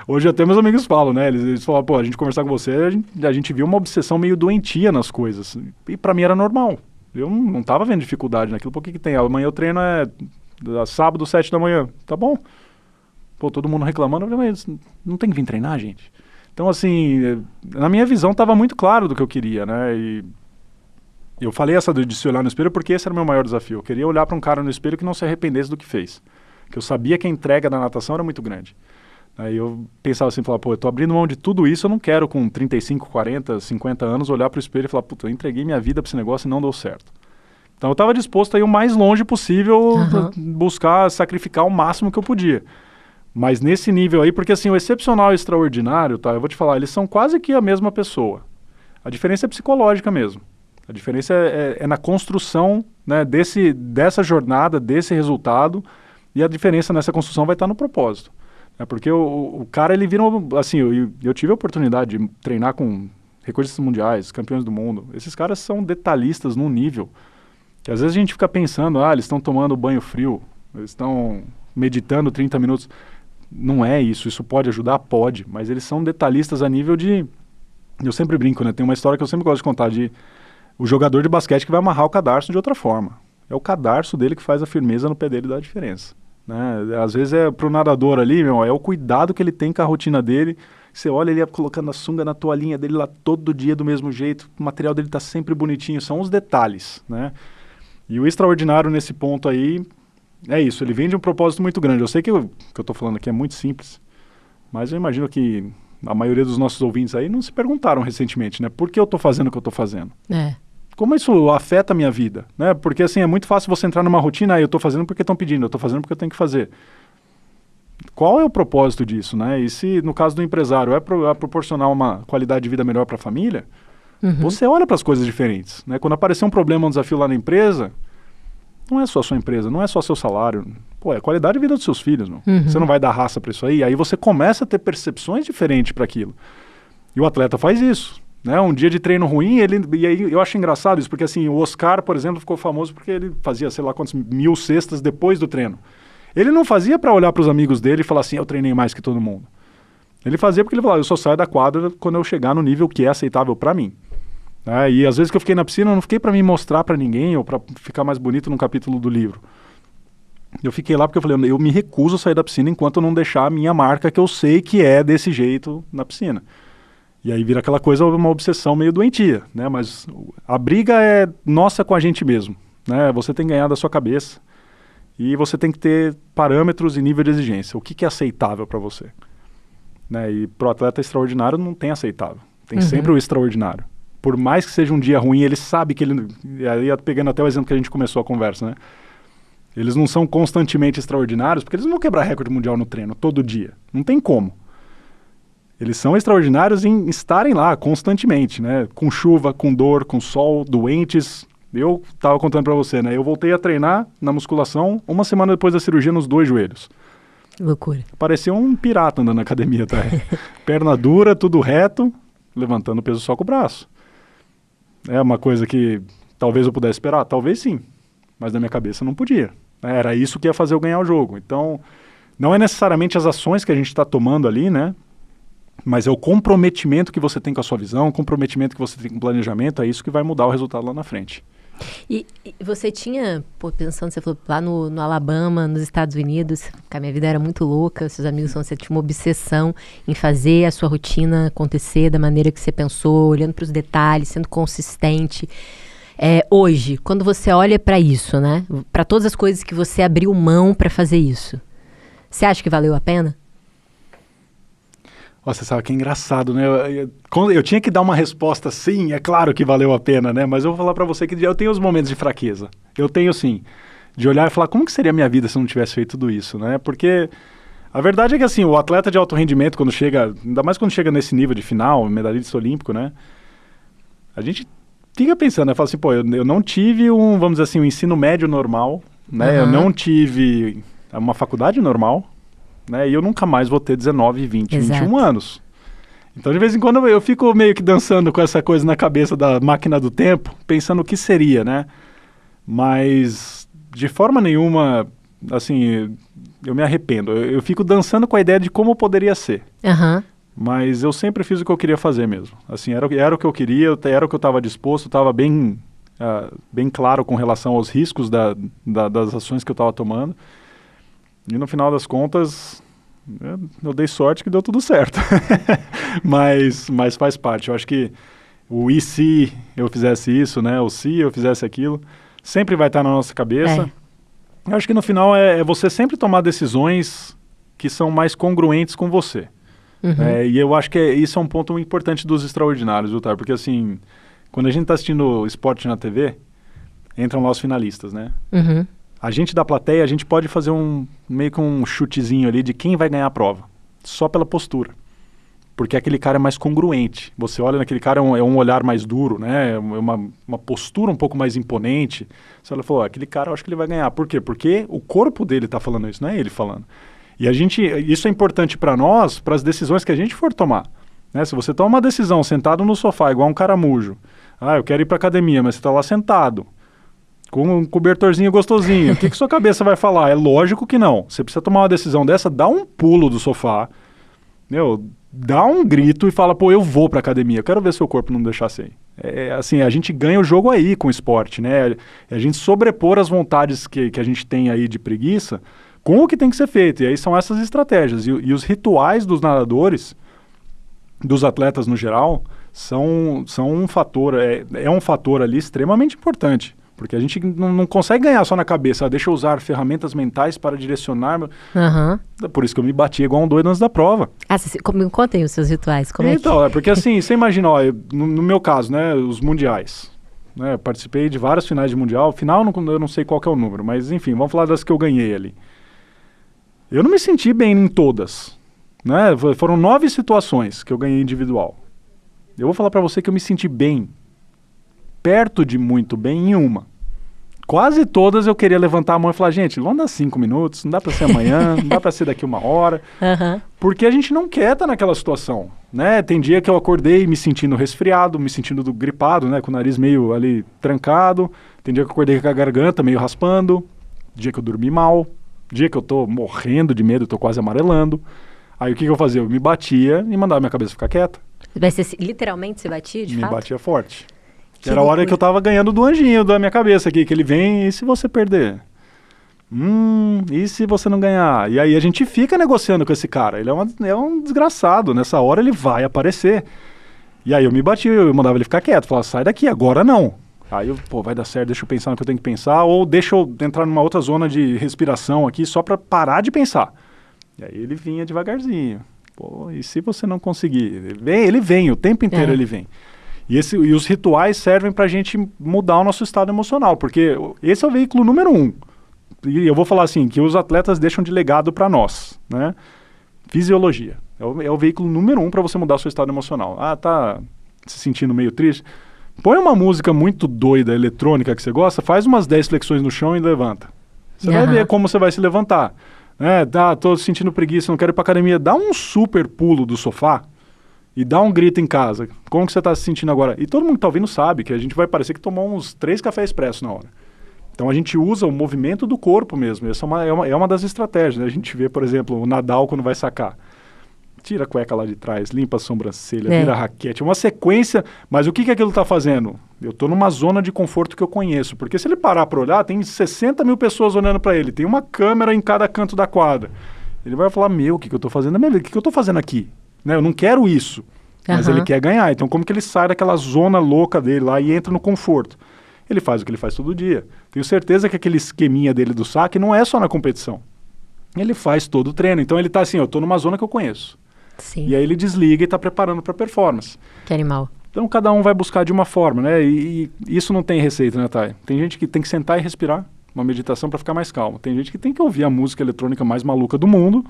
Hoje até meus amigos falam, né? Eles falam, pô, a gente conversar com você, a gente viu uma obsessão meio doentia nas coisas. E pra mim era normal. Eu não tava vendo dificuldade naquilo. Por que tem? Amanhã eu treino sábado, 7 da manhã. Tá bom. Pô, todo mundo reclamando. Eu falei, mas não tem que vir treinar, gente? Então, assim, na minha visão estava muito claro do que eu queria, né? E eu falei essa de se olhar no espelho porque esse era o meu maior desafio. Eu queria olhar para um cara no espelho que não se arrependesse do que fez. Que eu sabia que a entrega da natação era muito grande. Aí eu pensava assim, pô, eu tô abrindo mão de tudo isso, eu não quero com 35, 40, 50 anos olhar para o espelho e falar, puta, eu entreguei minha vida para esse negócio e não deu certo. Então eu estava disposto a ir o mais longe possível, buscar sacrificar o máximo que eu podia. Mas nesse nível aí, porque assim, o excepcional e o extraordinário, tá? Eu vou te falar, eles são quase que a mesma pessoa. A diferença é psicológica mesmo. A diferença é na construção, né, dessa jornada, desse resultado, e a diferença nessa construção vai estar no propósito. Né? Porque o cara, ele vira, assim, eu tive a oportunidade de treinar com recordistas mundiais, campeões do mundo. Esses caras são detalhistas num nível que às vezes a gente fica pensando, eles estão tomando banho frio, eles estão meditando 30 minutos. Não é isso, isso pode ajudar? Pode, mas eles são detalhistas a nível de... Eu sempre brinco, né? Tem uma história que eu sempre gosto de contar de o jogador de basquete que vai amarrar o cadarço de outra forma. É o cadarço dele que faz a firmeza no pé dele e dá a diferença. Né? Às vezes é pro nadador ali, é o cuidado que ele tem com a rotina dele. Você olha ele colocando a sunga na toalhinha dele lá todo dia do mesmo jeito, o material dele tá sempre bonitinho, são os detalhes, né? E o extraordinário nesse ponto aí... É isso, ele vem de um propósito muito grande. Eu sei que o que eu estou falando aqui é muito simples, mas eu imagino que a maioria dos nossos ouvintes aí não se perguntaram recentemente, né? Por que eu estou fazendo o que eu estou fazendo? Como isso afeta a minha vida? Né? Porque assim, é muito fácil você entrar numa rotina, eu estou fazendo porque estão pedindo, eu estou fazendo porque eu tenho que fazer. Qual é o propósito disso, né? E se, no caso do empresário, é proporcionar uma qualidade de vida melhor para a família, você olha para as coisas diferentes. Né? Quando aparecer um problema, um desafio lá na empresa... Não é só a sua empresa, não é só seu salário. Pô, é a qualidade de vida dos seus filhos, meu. Você não vai dar raça para isso aí. Aí você começa a ter percepções diferentes para aquilo. E o atleta faz isso. Né? Um dia de treino ruim, e aí eu acho engraçado isso, porque assim, o Oscar, por exemplo, ficou famoso porque ele fazia, sei lá quantas 1000 cestas depois do treino. Ele não fazia para olhar para os amigos dele e falar assim, eu treinei mais que todo mundo. Ele fazia porque ele falava, eu só saio da quadra quando eu chegar no nível que é aceitável para mim. E às vezes que eu fiquei na piscina, eu não fiquei para me mostrar para ninguém ou para ficar mais bonito num capítulo do livro. Eu fiquei lá porque eu falei, eu me recuso a sair da piscina enquanto eu não deixar a minha marca, que eu sei que é desse jeito na piscina. E aí vira aquela coisa, uma obsessão meio doentia, né? Mas a briga é nossa com a gente mesmo, né? Você tem que ganhar da sua cabeça e você tem que ter parâmetros e nível de exigência. O que é aceitável para você? Né? E pro atleta extraordinário não tem aceitável. Tem sempre o extraordinário. Por mais que seja um dia ruim, ele sabe que ele... E aí, pegando até o exemplo que a gente começou a conversa, né? Eles não são constantemente extraordinários, porque eles não vão quebrar recorde mundial no treino todo dia. Não tem como. Eles são extraordinários em estarem lá constantemente, né? Com chuva, com dor, com sol, doentes. Eu estava contando para você, né? Eu voltei a treinar na musculação 1 semana depois da cirurgia nos 2 joelhos. Loucura. Parecia um pirata andando na academia, tá? Perna dura, tudo reto, levantando peso só com o braço. É uma coisa que talvez eu pudesse esperar, talvez sim. Mas na minha cabeça não podia. Era isso que ia fazer eu ganhar o jogo. Então, não é necessariamente as ações que a gente está tomando ali, né? Mas é o comprometimento que você tem com a sua visão, o comprometimento que você tem com o planejamento, é isso que vai mudar o resultado lá na frente. E você tinha, pensando, você falou lá no Alabama, nos Estados Unidos, que a minha vida era muito louca, seus amigos você tinha uma obsessão em fazer a sua rotina acontecer da maneira que você pensou, olhando para os detalhes, sendo consistente. Hoje, quando você olha para isso, né, para todas as coisas que você abriu mão para fazer isso, você acha que valeu a pena? Você sabe que é engraçado, né? Eu tinha que dar uma resposta sim, é claro que valeu a pena, né? Mas eu vou falar pra você que eu tenho os momentos de fraqueza. Eu tenho sim, de olhar e falar, como que seria a minha vida se eu não tivesse feito tudo isso, né? Porque a verdade é que assim, o atleta de alto rendimento, quando chega, ainda mais quando chega nesse nível de final, medalhista olímpico, né? A gente fica pensando, né? Fala assim, pô, eu não tive vamos dizer assim, um ensino médio normal, né? Eu não tive uma faculdade normal, né? E eu nunca mais vou ter 19, 20, Exato. 21 anos. Então, de vez em quando, eu fico meio que dançando com essa coisa na cabeça da máquina do tempo, pensando o que seria, né? Mas, de forma nenhuma, assim, eu me arrependo. Eu fico dançando com a ideia de como poderia ser. Mas eu sempre fiz o que eu queria fazer mesmo. Assim, era o que eu queria, era o que eu estava disposto, estava bem claro com relação aos riscos das ações que eu estava tomando. E no final das contas, eu dei sorte que deu tudo certo. mas faz parte. Eu acho que o e se eu fizesse isso, né? O se eu fizesse aquilo, sempre vai estar na nossa cabeça. Eu acho que no final é você sempre tomar decisões que são mais congruentes com você. E eu acho que isso é um ponto importante dos extraordinários, viu, Tar? Porque assim, quando a gente está assistindo esporte na TV, entram lá os finalistas, né? A gente da plateia, a gente pode fazer meio que um chutezinho ali de quem vai ganhar a prova. Só pela postura. Porque aquele cara é mais congruente. Você olha naquele cara, é um olhar mais duro, né? É uma postura um pouco mais imponente. Você olha e fala, aquele cara eu acho que ele vai ganhar. Por quê? Porque o corpo dele está falando isso, não é ele falando. E isso é importante para nós, para as decisões que a gente for tomar. Né? Se você toma uma decisão sentado no sofá, igual um caramujo. Eu quero ir para academia, mas você está lá sentado. Com um cobertorzinho gostosinho. O que sua cabeça vai falar? É lógico que não. Você precisa tomar uma decisão dessa, dá um pulo do sofá, dá um grito e fala, pô, eu vou pra academia. Eu quero ver se o corpo não deixar sem. Assim, a gente ganha o jogo aí com o esporte, né? A gente sobrepor as vontades que a gente tem aí de preguiça com o que tem que ser feito. E aí são essas estratégias. E os rituais dos nadadores, dos atletas no geral, são um fator, um fator ali extremamente importante. Porque a gente não consegue ganhar só na cabeça. Deixa eu usar ferramentas mentais para direcionar. Por isso que eu me bati igual um doido antes da prova. Me contem os seus rituais. Porque assim, você imagina, no meu caso, né, os mundiais. Né, eu participei de várias finais de mundial. Final, eu não sei qual que é o número, mas enfim, vamos falar das que eu ganhei ali. Eu não me senti bem em todas. Né? Foram 9 situações que eu ganhei individual. Eu vou falar para você que eu me senti bem, perto de muito bem em uma. Quase todas eu queria levantar a mão e falar, gente, vamos dar 5 minutos, não dá para ser amanhã, não dá para ser daqui 1 hora. Porque a gente não quer estar naquela situação, né? Tem dia que eu acordei me sentindo resfriado, me sentindo gripado, né? Com o nariz meio ali trancado. Tem dia que eu acordei com a garganta meio raspando. Dia que eu dormi mal. Dia que eu tô morrendo de medo, tô quase amarelando. Aí o que eu fazia? Eu me batia e mandava minha cabeça ficar quieta. Literalmente você batia, de fato? Me batia forte. Que era a hora que eu tava ganhando do anjinho da minha cabeça aqui, que ele vem, e se você perder? E se você não ganhar? E aí a gente fica negociando com esse cara, ele é um desgraçado, nessa hora ele vai aparecer. E aí eu me bati, eu mandava ele ficar quieto, falava, sai daqui, agora não. Aí eu, vai dar certo, deixa eu pensar no que eu tenho que pensar, ou deixa eu entrar numa outra zona de respiração aqui só para parar de pensar. E aí ele vinha devagarzinho. E se você não conseguir? Ele vem, o tempo inteiro ele vem. E os rituais servem para a gente mudar o nosso estado emocional, porque esse é o veículo número 1. E eu vou falar assim, que os atletas deixam de legado para nós, né? Fisiologia. É o veículo número 1 para você mudar o seu estado emocional. Tá se sentindo meio triste? Põe uma música muito doida, eletrônica que você gosta, faz umas 10 flexões no chão e levanta. Você vai ver como você vai se levantar. Tô sentindo preguiça, não quero ir pra academia. Dá um super pulo do sofá e dá um grito em casa. Como que você tá se sentindo agora? E todo mundo que tá ouvindo sabe que a gente vai parecer que tomou uns 3 cafés expresso na hora. Então a gente usa o movimento do corpo mesmo. Essa é uma das estratégias, né? A gente vê, por exemplo, o Nadal quando vai sacar. Tira a cueca lá de trás, limpa a sobrancelha, vira a raquete. Uma sequência, mas o que aquilo está fazendo? Eu estou numa zona de conforto que eu conheço. Porque se ele parar para olhar, tem 60 mil pessoas olhando para ele. Tem uma câmera em cada canto da quadra. Ele vai falar, o que eu estou fazendo na minha vida? O que eu estou fazendo aqui? Né? Eu não quero isso. Mas ele quer ganhar. Então como que ele sai daquela zona louca dele lá e entra no conforto? Ele faz o que ele faz todo dia. Tenho certeza que aquele esqueminha dele do saque não é só na competição. Ele faz todo o treino. Então ele está assim, eu estou numa zona que eu conheço. Sim. E aí ele desliga e está preparando para a performance. Que animal. Então cada um vai buscar de uma forma, né? E isso não tem receita, né, Thay? Tem gente que tem que sentar e respirar, uma meditação para ficar mais calmo. Tem gente que tem que ouvir a música eletrônica mais maluca do mundo.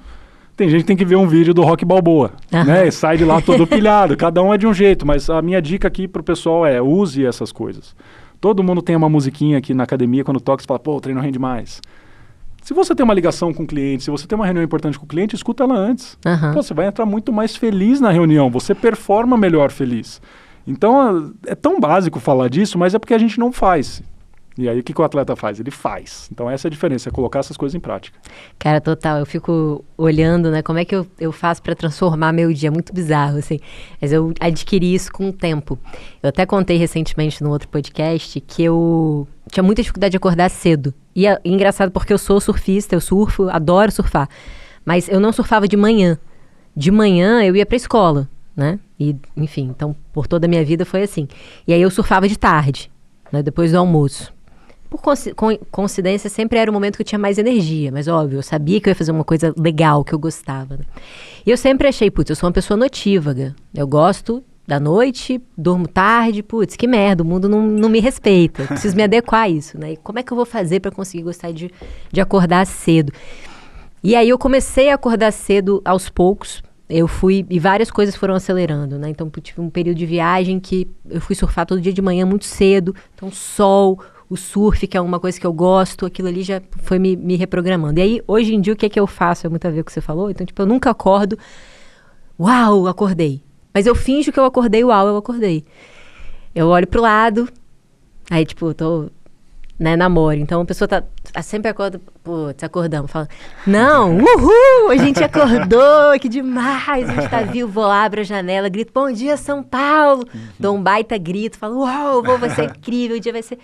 Tem gente que tem que ver um vídeo do Rock Balboa, né? E sai de lá todo pilhado. Cada um é de um jeito, mas a minha dica aqui pro pessoal é use essas coisas. Todo mundo tem uma musiquinha aqui na academia, quando toca, você fala, o treino rende mais. Se você tem uma ligação com o cliente, se você tem uma reunião importante com o cliente, escuta ela antes. Você vai entrar muito mais feliz na reunião, você performa melhor feliz. Então, é tão básico falar disso, mas é porque a gente não faz. E aí, o que o atleta faz? Ele faz. Então, essa é a diferença, é colocar essas coisas em prática. Cara, total. Eu fico olhando, né? Como é que eu faço para transformar meu dia? Muito bizarro, assim. Mas eu adquiri isso com o tempo. Eu até contei recentemente no outro podcast que eu tinha muita dificuldade de acordar cedo. E é engraçado porque eu sou surfista, eu surfo, adoro surfar. Mas eu não surfava de manhã. De manhã, eu ia pra escola, né? E, enfim, então, por toda a minha vida foi assim. E aí eu surfava de tarde, né? Depois do almoço. Por coincidência, sempre era o momento que eu tinha mais energia. Mas, óbvio, eu sabia que eu ia fazer uma coisa legal, que eu gostava, né? E eu sempre achei, eu sou uma pessoa notívaga. Eu gosto da noite, durmo tarde, que merda, o mundo não me respeita. Eu preciso me adequar a isso, né? E como é que eu vou fazer para conseguir gostar de acordar cedo? E aí eu comecei a acordar cedo aos poucos. Eu fui, e várias coisas foram acelerando, né? Então, tive um período de viagem que eu fui surfar todo dia de manhã muito cedo. Então, sol, o surf, que é uma coisa que eu gosto, aquilo ali já foi me reprogramando. E aí, hoje em dia, o que é que eu faço? É muito a ver com o que você falou. Então, eu nunca acordo, uau, acordei. Mas eu finjo que eu acordei, eu acordei. Eu olho pro lado, aí, tô, né, namoro. Então, a pessoa sempre acorda, acordamos. Fala, não, uhul, a gente acordou, que demais, a gente tá vivo, vou lá, abro a janela, grito, bom dia, São Paulo. Dou um baita grito, falo, uau, vai ser incrível, o dia vai ser...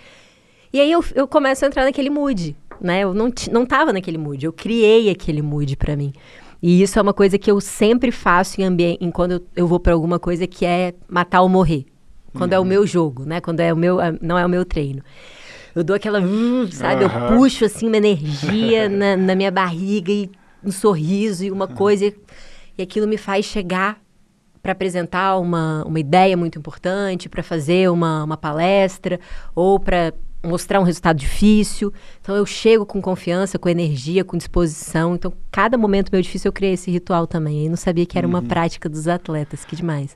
E aí eu começo a entrar naquele mood, né? Eu não tava naquele mood, eu criei aquele mood pra mim. E isso é uma coisa que eu sempre faço em quando eu vou pra alguma coisa que é matar ou morrer. Quando é o meu jogo, né? Quando não é o meu treino. Eu dou aquela, sabe? Eu puxo, assim, uma energia na minha barriga e um sorriso e uma coisa. E aquilo me faz chegar para apresentar uma ideia muito importante, para fazer uma palestra ou para mostrar um resultado difícil. Então, eu chego com confiança, com energia, com disposição. Então, cada momento meu difícil, eu criei esse ritual também. E não sabia que era uma prática dos atletas. Que demais.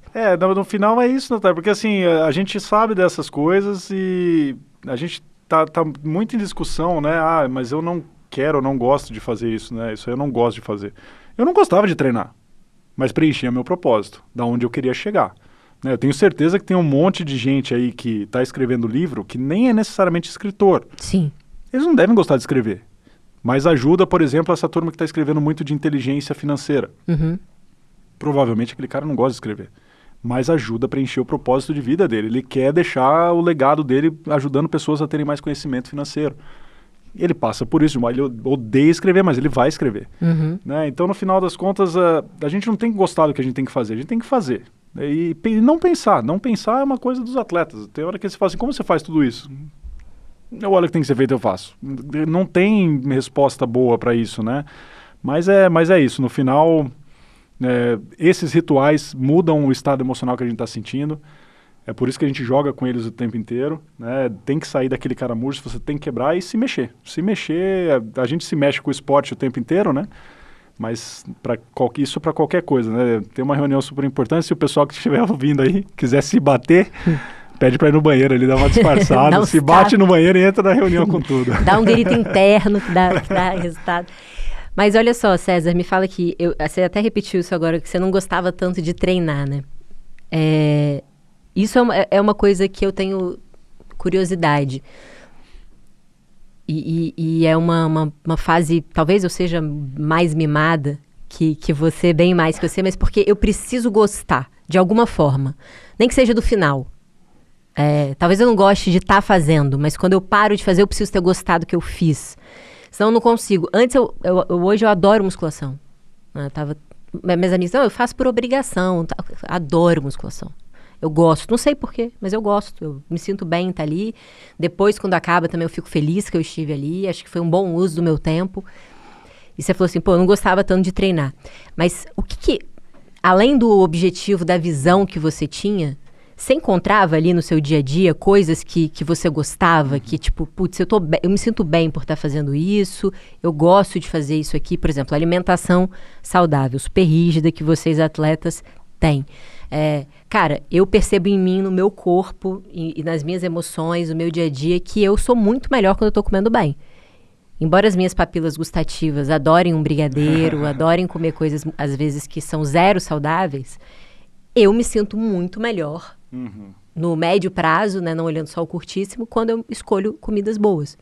No final é isso, Natália. Porque, assim, a gente sabe dessas coisas e a gente tá muito em discussão, né? Mas eu não quero, eu não gosto de fazer isso, né? Isso aí eu não gosto de fazer. Eu não gostava de treinar, mas preenchia meu propósito, da onde eu queria chegar. Eu tenho certeza que tem um monte de gente aí que está escrevendo livro que nem é necessariamente escritor. Sim. Eles não devem gostar de escrever. Mas ajuda, por exemplo, essa turma que está escrevendo muito de inteligência financeira. Provavelmente aquele cara não gosta de escrever. Mas ajuda a preencher o propósito de vida dele. Ele quer deixar o legado dele ajudando pessoas a terem mais conhecimento financeiro. Ele passa por isso, ele odeia escrever, mas ele vai escrever. Né? Então, no final das contas, a gente não tem que gostar do que a gente tem que fazer. A gente tem que fazer. E não pensar é uma coisa dos atletas. Tem hora que você fala assim, como você faz tudo isso? Eu olho o que tem que ser feito, eu faço. Não tem resposta boa para isso, né? Mas é isso, no final, esses rituais mudam o estado emocional que a gente está sentindo. É por isso que a gente joga com eles o tempo inteiro, né? Tem que sair daquele caramujo, você tem que quebrar e se mexer. Se mexer, a gente se mexe com o esporte o tempo inteiro, né? Mas isso para qualquer coisa, né? Tem uma reunião super importante, se o pessoal que estiver ouvindo aí quiser se bater, pede para ir no banheiro, ele dá uma disfarçada, se bate no banheiro e entra na reunião com tudo. Dá um grito interno que dá resultado. Mas olha só, César, me fala que você até repetiu isso agora, que você não gostava tanto de treinar, né? Isso é uma coisa que eu tenho curiosidade. E é uma fase, talvez eu seja mais mimada que você, bem mais que você, mas porque eu preciso gostar, de alguma forma. Nem que seja do final. Talvez eu não goste de estar fazendo, mas quando eu paro de fazer, eu preciso ter gostado do que eu fiz. Senão eu não consigo. Antes, hoje eu adoro musculação. Minhas amigas, não, eu faço por obrigação. Adoro musculação. Eu gosto, não sei porquê, mas eu gosto. Eu me sinto bem em estar ali. Depois, quando acaba, também eu fico feliz que eu estive ali. Acho que foi um bom uso do meu tempo. E você falou assim, eu não gostava tanto de treinar. Mas o que além do objetivo, da visão que você tinha, você encontrava ali no seu dia a dia coisas que você gostava? Que tipo, putz, eu me sinto bem por estar fazendo isso. Eu gosto de fazer isso aqui. Por exemplo, alimentação saudável, super rígida que vocês atletas têm. Cara, eu percebo em mim, no meu corpo e nas minhas emoções, no meu dia a dia, que eu sou muito melhor quando eu tô comendo bem. Embora as minhas papilas gustativas adorem um brigadeiro, adorem comer coisas, às vezes, que são zero saudáveis, eu me sinto muito melhor no médio prazo, né, não olhando só o curtíssimo, quando eu escolho comidas boas.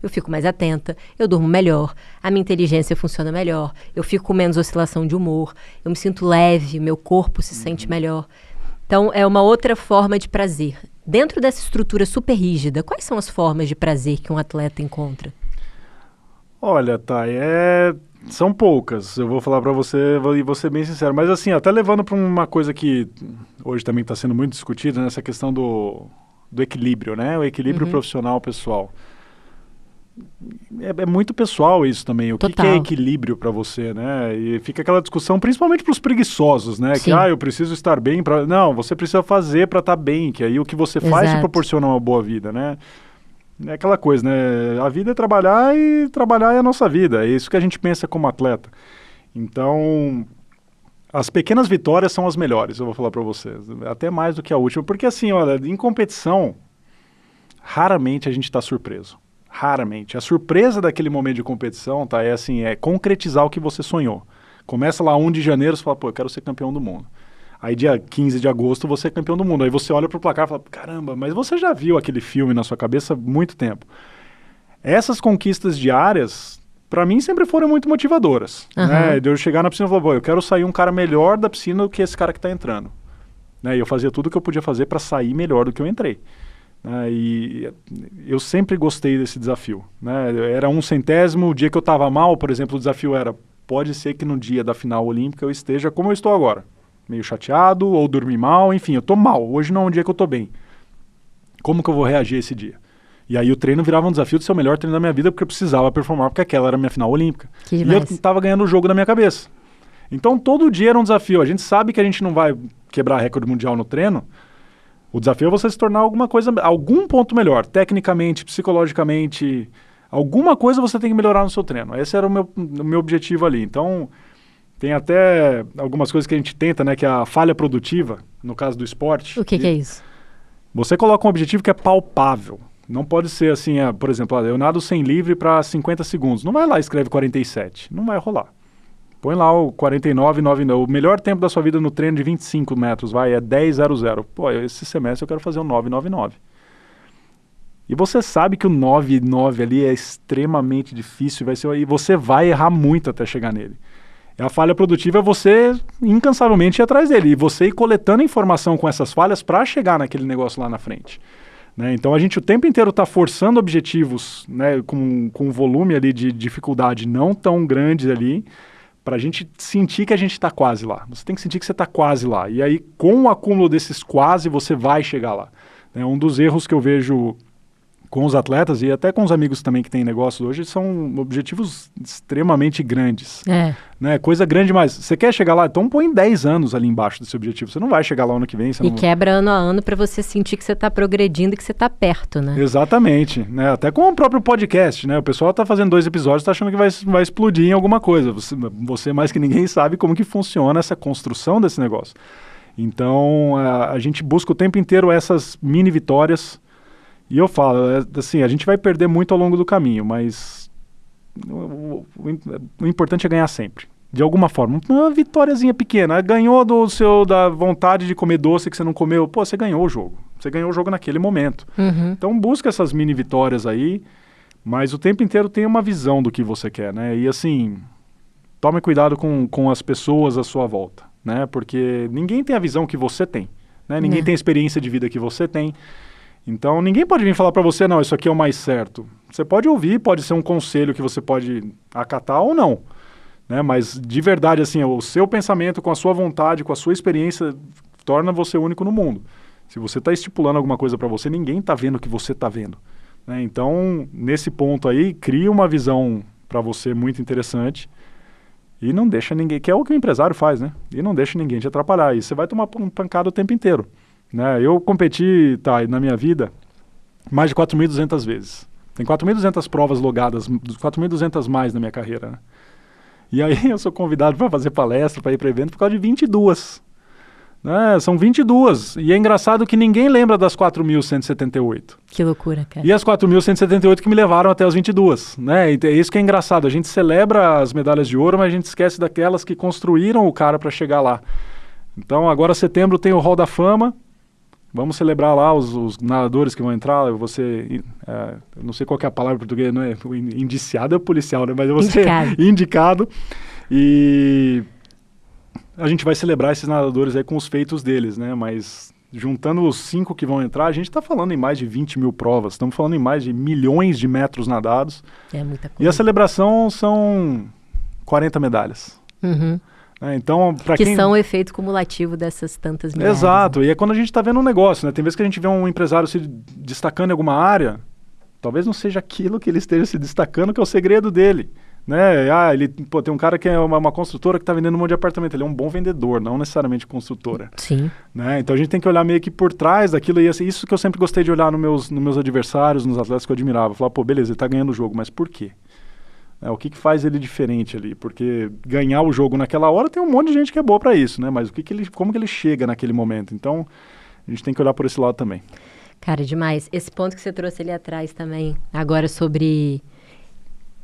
Eu fico mais atenta, eu durmo melhor, a minha inteligência funciona melhor, eu fico com menos oscilação de humor, eu me sinto leve, meu corpo se sente melhor. Então, é uma outra forma de prazer. Dentro dessa estrutura super rígida, quais são as formas de prazer que um atleta encontra? Olha, Thay, são poucas, eu vou falar para você e vou ser bem sincero, mas assim, até levando para uma coisa que hoje também está sendo muito discutida, nessa questão do equilíbrio, né? O equilíbrio profissional pessoal. É muito pessoal isso também, o que é equilíbrio para você, né? E fica aquela discussão, principalmente para os preguiçosos, né? Sim. Que, eu preciso estar bem para... Não, você precisa fazer para estar bem, que aí o que você faz te proporciona uma boa vida, né? É aquela coisa, né? A vida é trabalhar e trabalhar é a nossa vida, é isso que a gente pensa como atleta. Então, as pequenas vitórias são as melhores, eu vou falar para vocês, até mais do que a última, porque assim, olha, em competição, raramente a gente está surpreso. Raramente. A surpresa daquele momento de competição, tá, é concretizar o que você sonhou. Começa lá 1 de janeiro, você fala, eu quero ser campeão do mundo. Aí dia 15 de agosto você é campeão do mundo. Aí você olha pro placar e fala, caramba, mas você já viu aquele filme na sua cabeça há muito tempo. Essas conquistas diárias, para mim, sempre foram muito motivadoras. Né? De eu chegar na piscina e falar, eu quero sair um cara melhor da piscina do que esse cara que tá entrando. Né? E eu fazia tudo o que eu podia fazer para sair melhor do que eu entrei. E eu sempre gostei desse desafio, né? Era 1/100º, o dia que eu estava mal, por exemplo, o desafio era, pode ser que no dia da final olímpica eu esteja como eu estou agora, meio chateado ou dormi mal, enfim, eu estou mal, hoje não é um dia que eu estou bem. Como que eu vou reagir esse dia? E aí o treino virava um desafio de ser o melhor treino da minha vida, porque eu precisava performar, porque aquela era a minha final olímpica. E eu estava ganhando o jogo na minha cabeça. Então todo dia era um desafio, a gente sabe que a gente não vai quebrar recorde mundial no treino. O desafio é você se tornar alguma coisa, algum ponto melhor, tecnicamente, psicologicamente, alguma coisa você tem que melhorar no seu treino. Esse era o meu objetivo ali. Então, tem até algumas coisas que a gente tenta, né, que é a falha produtiva, no caso do esporte. O que é isso? Você coloca um objetivo que é palpável. Não pode ser assim, por exemplo, eu nado 100 livre para 50 segundos. Não vai lá e escreve 47. Não vai rolar. Põe lá o 49,99. O melhor tempo da sua vida no treino de 25 metros, é 10,00. Pô, esse semestre eu quero fazer um 9,99. E você sabe que o 9,9 ali é extremamente difícil, e você vai errar muito até chegar nele. E a falha produtiva é você incansavelmente ir atrás dele. E você ir coletando informação com essas falhas para chegar naquele negócio lá na frente. Né? Então a gente o tempo inteiro está forçando objetivos, né, com um volume ali de dificuldade não tão grande ali, pra gente sentir que a gente tá quase lá. Você tem que sentir que você tá quase lá. E aí, com o acúmulo desses quase, você vai chegar lá. Um dos erros que eu vejo com os atletas e até com os amigos também que têm negócios hoje são objetivos extremamente grandes. Né? Coisa grande demais. Você quer chegar lá? Então põe 10 anos ali embaixo desse objetivo. Você não vai chegar lá ano que vem. Você e não... quebra ano a ano para você sentir que você está progredindo e que você está perto, né? Exatamente. Né? Até com o próprio podcast, né? O pessoal está fazendo 2 episódios, está achando que vai explodir em alguma coisa. Você mais que ninguém sabe como que funciona essa construção desse negócio. Então, a gente busca o tempo inteiro essas mini vitórias. E eu falo, assim, a gente vai perder muito ao longo do caminho, mas o importante é ganhar sempre. De alguma forma, uma vitóriazinha pequena. Ganhou da vontade de comer doce que você não comeu. Pô, você ganhou o jogo. Você ganhou o jogo naquele momento. Então busca essas mini vitórias aí, mas o tempo inteiro tem uma visão do que você quer, né? E assim, tome cuidado com as pessoas à sua volta, né? Porque ninguém tem a visão que você tem, né? Ninguém tem a experiência de vida que você tem. Então, ninguém pode vir falar para você, não, isso aqui é o mais certo. Você pode ouvir, pode ser um conselho que você pode acatar ou não. Né? Mas, de verdade, assim, o seu pensamento com a sua vontade, com a sua experiência, torna você único no mundo. Se você está estipulando alguma coisa para você, ninguém está vendo o que você está vendo. Né? Então, nesse ponto aí, cria uma visão para você muito interessante e não deixa ninguém, que é o que o empresário faz, né? E não deixa ninguém te atrapalhar. E você vai tomar pancada o tempo inteiro. Né? Eu competi, na minha vida, mais de 4.200 vezes. Tem 4.200 provas logadas, 4.200 mais na minha carreira. Né? E aí eu sou convidado para fazer palestra, para ir para evento, por causa de 22. Né? São 22. E é engraçado que ninguém lembra das 4.178. Que loucura, cara. E as 4.178 que me levaram até as 22. Né? E é isso que é engraçado. A gente celebra as medalhas de ouro, mas a gente esquece daquelas que construíram o cara para chegar lá. Então, agora setembro tem o Hall da Fama. Vamos celebrar lá os nadadores que vão entrar. Eu vou ser, eu não sei qual que é a palavra em português, não é? Indiciado é o policial, né? Mas eu vou ser indicado. E a gente vai celebrar esses nadadores aí com os feitos deles, né? Mas juntando os 5 que vão entrar, a gente está falando em mais de 20 mil provas. Estamos falando em mais de milhões de metros nadados. É muita coisa. E a celebração são 40 medalhas. Então, que são o efeito cumulativo dessas tantas milhares. Exato, e é quando a gente está vendo um negócio, né? Tem vezes que a gente vê um empresário se destacando em alguma área, talvez não seja aquilo que ele esteja se destacando que é o segredo dele, né? Tem um cara que é uma construtora que está vendendo um monte de apartamento, ele é um bom vendedor, não necessariamente construtora. Sim. Né? Então a gente tem que olhar meio que por trás daquilo, e isso que eu sempre gostei de olhar nos meus adversários, nos atletas que eu admirava, falar, pô, beleza, ele está ganhando o jogo, mas por quê? O que faz ele diferente ali? Porque ganhar o jogo naquela hora tem um monte de gente que é boa para isso, né? Mas como que ele chega naquele momento? Então, a gente tem que olhar por esse lado também. Cara, demais. Esse ponto que você trouxe ali atrás também, agora sobre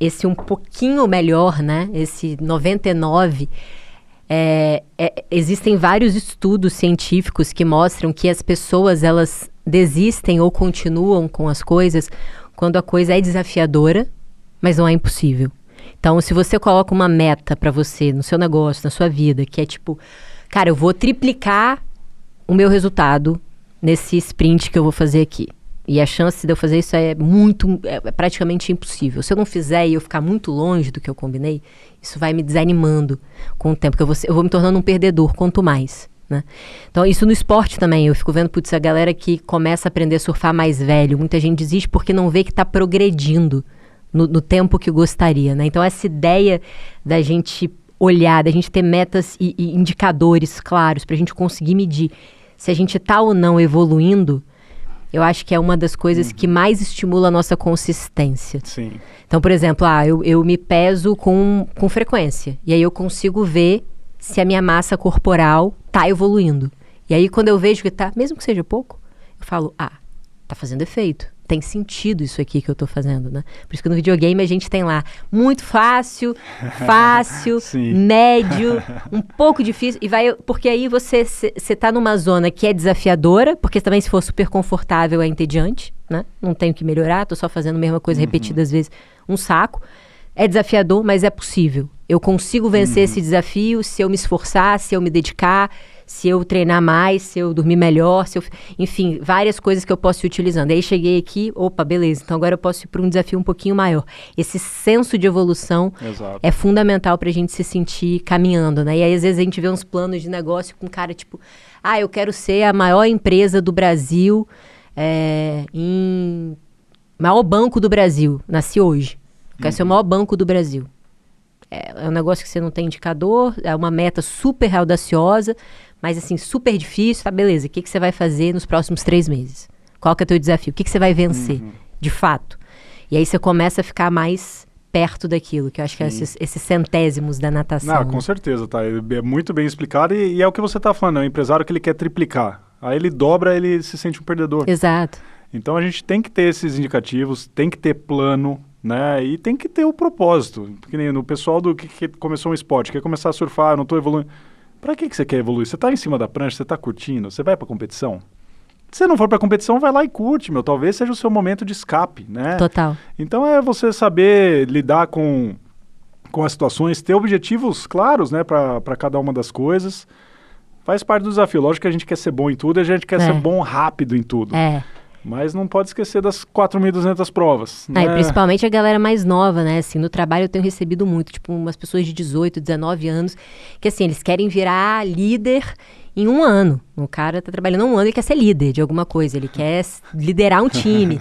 esse um pouquinho melhor, né? Esse 99, existem vários estudos científicos que mostram que as pessoas, elas desistem ou continuam com as coisas quando a coisa é desafiadora, mas não é impossível. Então, se você coloca uma meta para você, no seu negócio, na sua vida, que é tipo, cara, eu vou triplicar o meu resultado nesse sprint que eu vou fazer aqui. E a chance de eu fazer isso é praticamente impossível. Se eu não fizer e eu ficar muito longe do que eu combinei, isso vai me desanimando com o tempo, porque eu vou me tornando um perdedor, quanto mais. Né? Então, isso no esporte também. Eu fico vendo, a galera que começa a aprender a surfar mais velho, muita gente desiste porque não vê que está progredindo no tempo que gostaria, né? Então, essa ideia da gente olhar, da gente ter metas e indicadores claros para a gente conseguir medir se a gente está ou não evoluindo, eu acho que é uma das coisas que mais estimula a nossa consistência. Sim. Então, por exemplo, eu me peso com frequência. E aí eu consigo ver se a minha massa corporal está evoluindo. E aí, quando eu vejo que está, mesmo que seja pouco, eu falo, está fazendo efeito. Tem sentido isso aqui que eu tô fazendo, né? Por isso que no videogame a gente tem lá muito fácil, médio, um pouco difícil, porque aí você tá numa zona que é desafiadora, porque também se for super confortável é entediante, né? Não tenho que melhorar, tô só fazendo a mesma coisa repetidas vezes, um saco. É desafiador, mas é possível. Eu consigo vencer esse desafio se eu me esforçar, se eu me dedicar, se eu treinar mais, se eu dormir melhor, enfim, várias coisas que eu posso ir utilizando. Aí cheguei aqui, opa, beleza, então agora eu posso ir para um desafio um pouquinho maior. Esse senso de evolução é fundamental para a gente se sentir caminhando, né? E aí às vezes a gente vê uns planos de negócio com cara tipo, eu quero ser a maior empresa do Brasil, maior banco do Brasil, nasci hoje. Quer ser o maior banco do Brasil. É um negócio que você não tem indicador, é uma meta super audaciosa, mas assim, super difícil. Tá, beleza, o que você vai fazer nos próximos 3 meses? Qual que é o teu desafio? O que você vai vencer, de fato? E aí você começa a ficar mais perto daquilo, que eu acho que é esses centésimos da natação. Não, com certeza, tá? É muito bem explicado e é o que você tá falando, é um empresário que ele quer triplicar. Aí ele dobra, ele se sente um perdedor. Exato. Então a gente tem que ter esses indicativos, tem que ter plano, né? E tem que ter o propósito. Porque nem no pessoal que começou um esporte, quer começar a surfar, não estou evoluindo. Para que você quer evoluir? Você está em cima da prancha, você está curtindo, você vai para competição? Se você não for para competição, vai lá e curte, meu. Talvez seja o seu momento de escape, né? Total. Então é você saber lidar com as situações, ter objetivos claros, né, para cada uma das coisas. Faz parte do desafio. Lógico que a gente quer ser bom em tudo, a gente quer ser bom rápido em tudo. Mas não pode esquecer das 4.200 provas. E principalmente a galera mais nova, né? Assim, no trabalho eu tenho recebido muito, tipo, umas pessoas de 18, 19 anos, que assim, eles querem virar líder em 1 ano. O cara tá trabalhando 1 ano e quer ser líder de alguma coisa, ele quer liderar um time.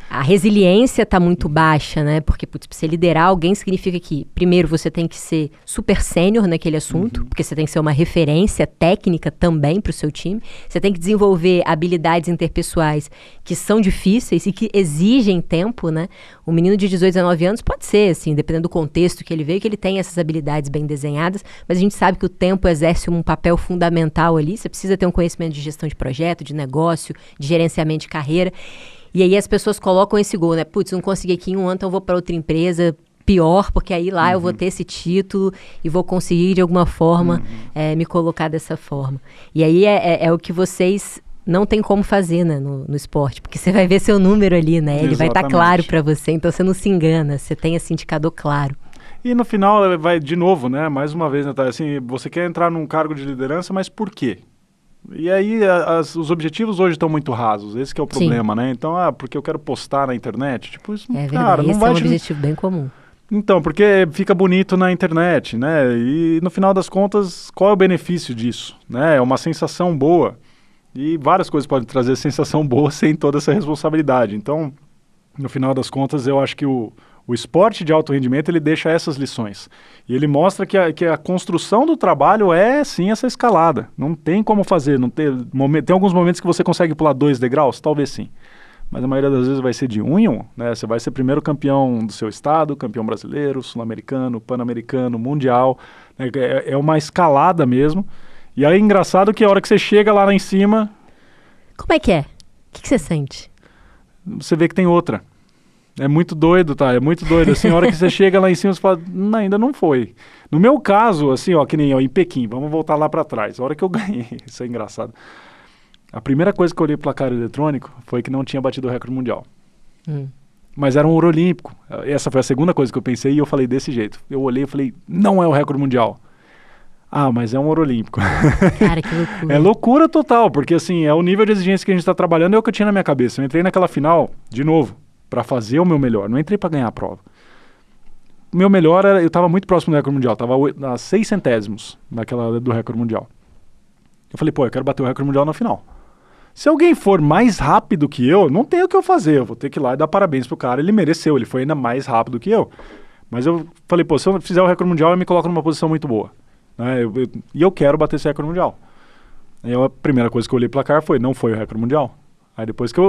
A resiliência está muito baixa, né? Porque, putz, pra você liderar alguém significa que, primeiro, você tem que ser super sênior naquele assunto, porque você tem que ser uma referência técnica também para o seu time. Você tem que desenvolver habilidades interpessoais que são difíceis e que exigem tempo, né? Um menino de 18, 19 anos pode ser, assim, dependendo do contexto que ele veio, que ele tem essas habilidades bem desenhadas, mas a gente sabe que o tempo exerce um papel fundamental ali. Você precisa ter um conhecimento de gestão de projeto, de negócio, de gerenciamento de carreira. E aí as pessoas colocam esse gol, né? Putz, não consegui aqui em 1 ano, então eu vou para outra empresa pior, porque aí lá eu vou ter esse título e vou conseguir de alguma forma me colocar dessa forma. E aí é o que vocês não tem como fazer, né, no esporte, porque você vai ver seu número ali, né? Ele vai estar claro para você, então você não se engana, você tem esse indicador claro. E no final vai de novo, né? Mais uma vez, Natália, assim, você quer entrar num cargo de liderança, mas por quê? E aí os objetivos hoje estão muito rasos, esse que é o problema, né? Então, porque eu quero postar na internet, tipo, isso, cara, não vai... Esse é um objetivo bem comum. Então, porque fica bonito na internet, né? E no final das contas, qual é o benefício disso? Né? É uma sensação boa. E várias coisas podem trazer sensação boa sem toda essa responsabilidade. Então, no final das contas, eu acho que o esporte de alto rendimento, ele deixa essas lições. E ele mostra que a construção do trabalho é, sim, essa escalada. Não tem como fazer. Tem alguns momentos que você consegue pular 2 degraus? Talvez sim. Mas a maioria das vezes vai ser de 1 em 1. Né? Você vai ser primeiro campeão do seu estado, campeão brasileiro, sul-americano, pan-americano, mundial. Né? É uma escalada mesmo. E aí é engraçado que a hora que você chega lá em cima... Como é que é? O que você sente? Você vê que tem outra. É muito doido, tá? É muito doido. Assim, a hora que você chega lá em cima, você fala, ainda não foi. No meu caso, assim, que nem em Pequim, vamos voltar lá para trás. A hora que eu ganhei, isso é engraçado. A primeira coisa que eu olhei pro placar eletrônico foi que não tinha batido o recorde mundial. Mas era um ouro olímpico. Essa foi a segunda coisa que eu pensei e eu falei desse jeito. Eu olhei e falei, não é o recorde mundial. Mas é um ouro olímpico. Cara, que loucura. É loucura total, porque assim, é o nível de exigência que a gente está trabalhando, é o que eu tinha na minha cabeça. Eu entrei naquela final, de novo, para fazer o meu melhor. Não entrei para ganhar a prova. O meu melhor era, eu estava muito próximo do recorde mundial, estava a 6 centésimos do recorde mundial. Eu falei, eu quero bater o recorde mundial na final. Se alguém for mais rápido que eu, não tem o que eu fazer, eu vou ter que ir lá e dar parabéns pro cara, ele mereceu, ele foi ainda mais rápido que eu. Mas eu falei, se eu fizer o recorde mundial, eu me coloco numa posição muito boa. Né? E eu quero bater esse recorde mundial. Aí a primeira coisa que eu olhei pro placar não foi o recorde mundial. Aí depois que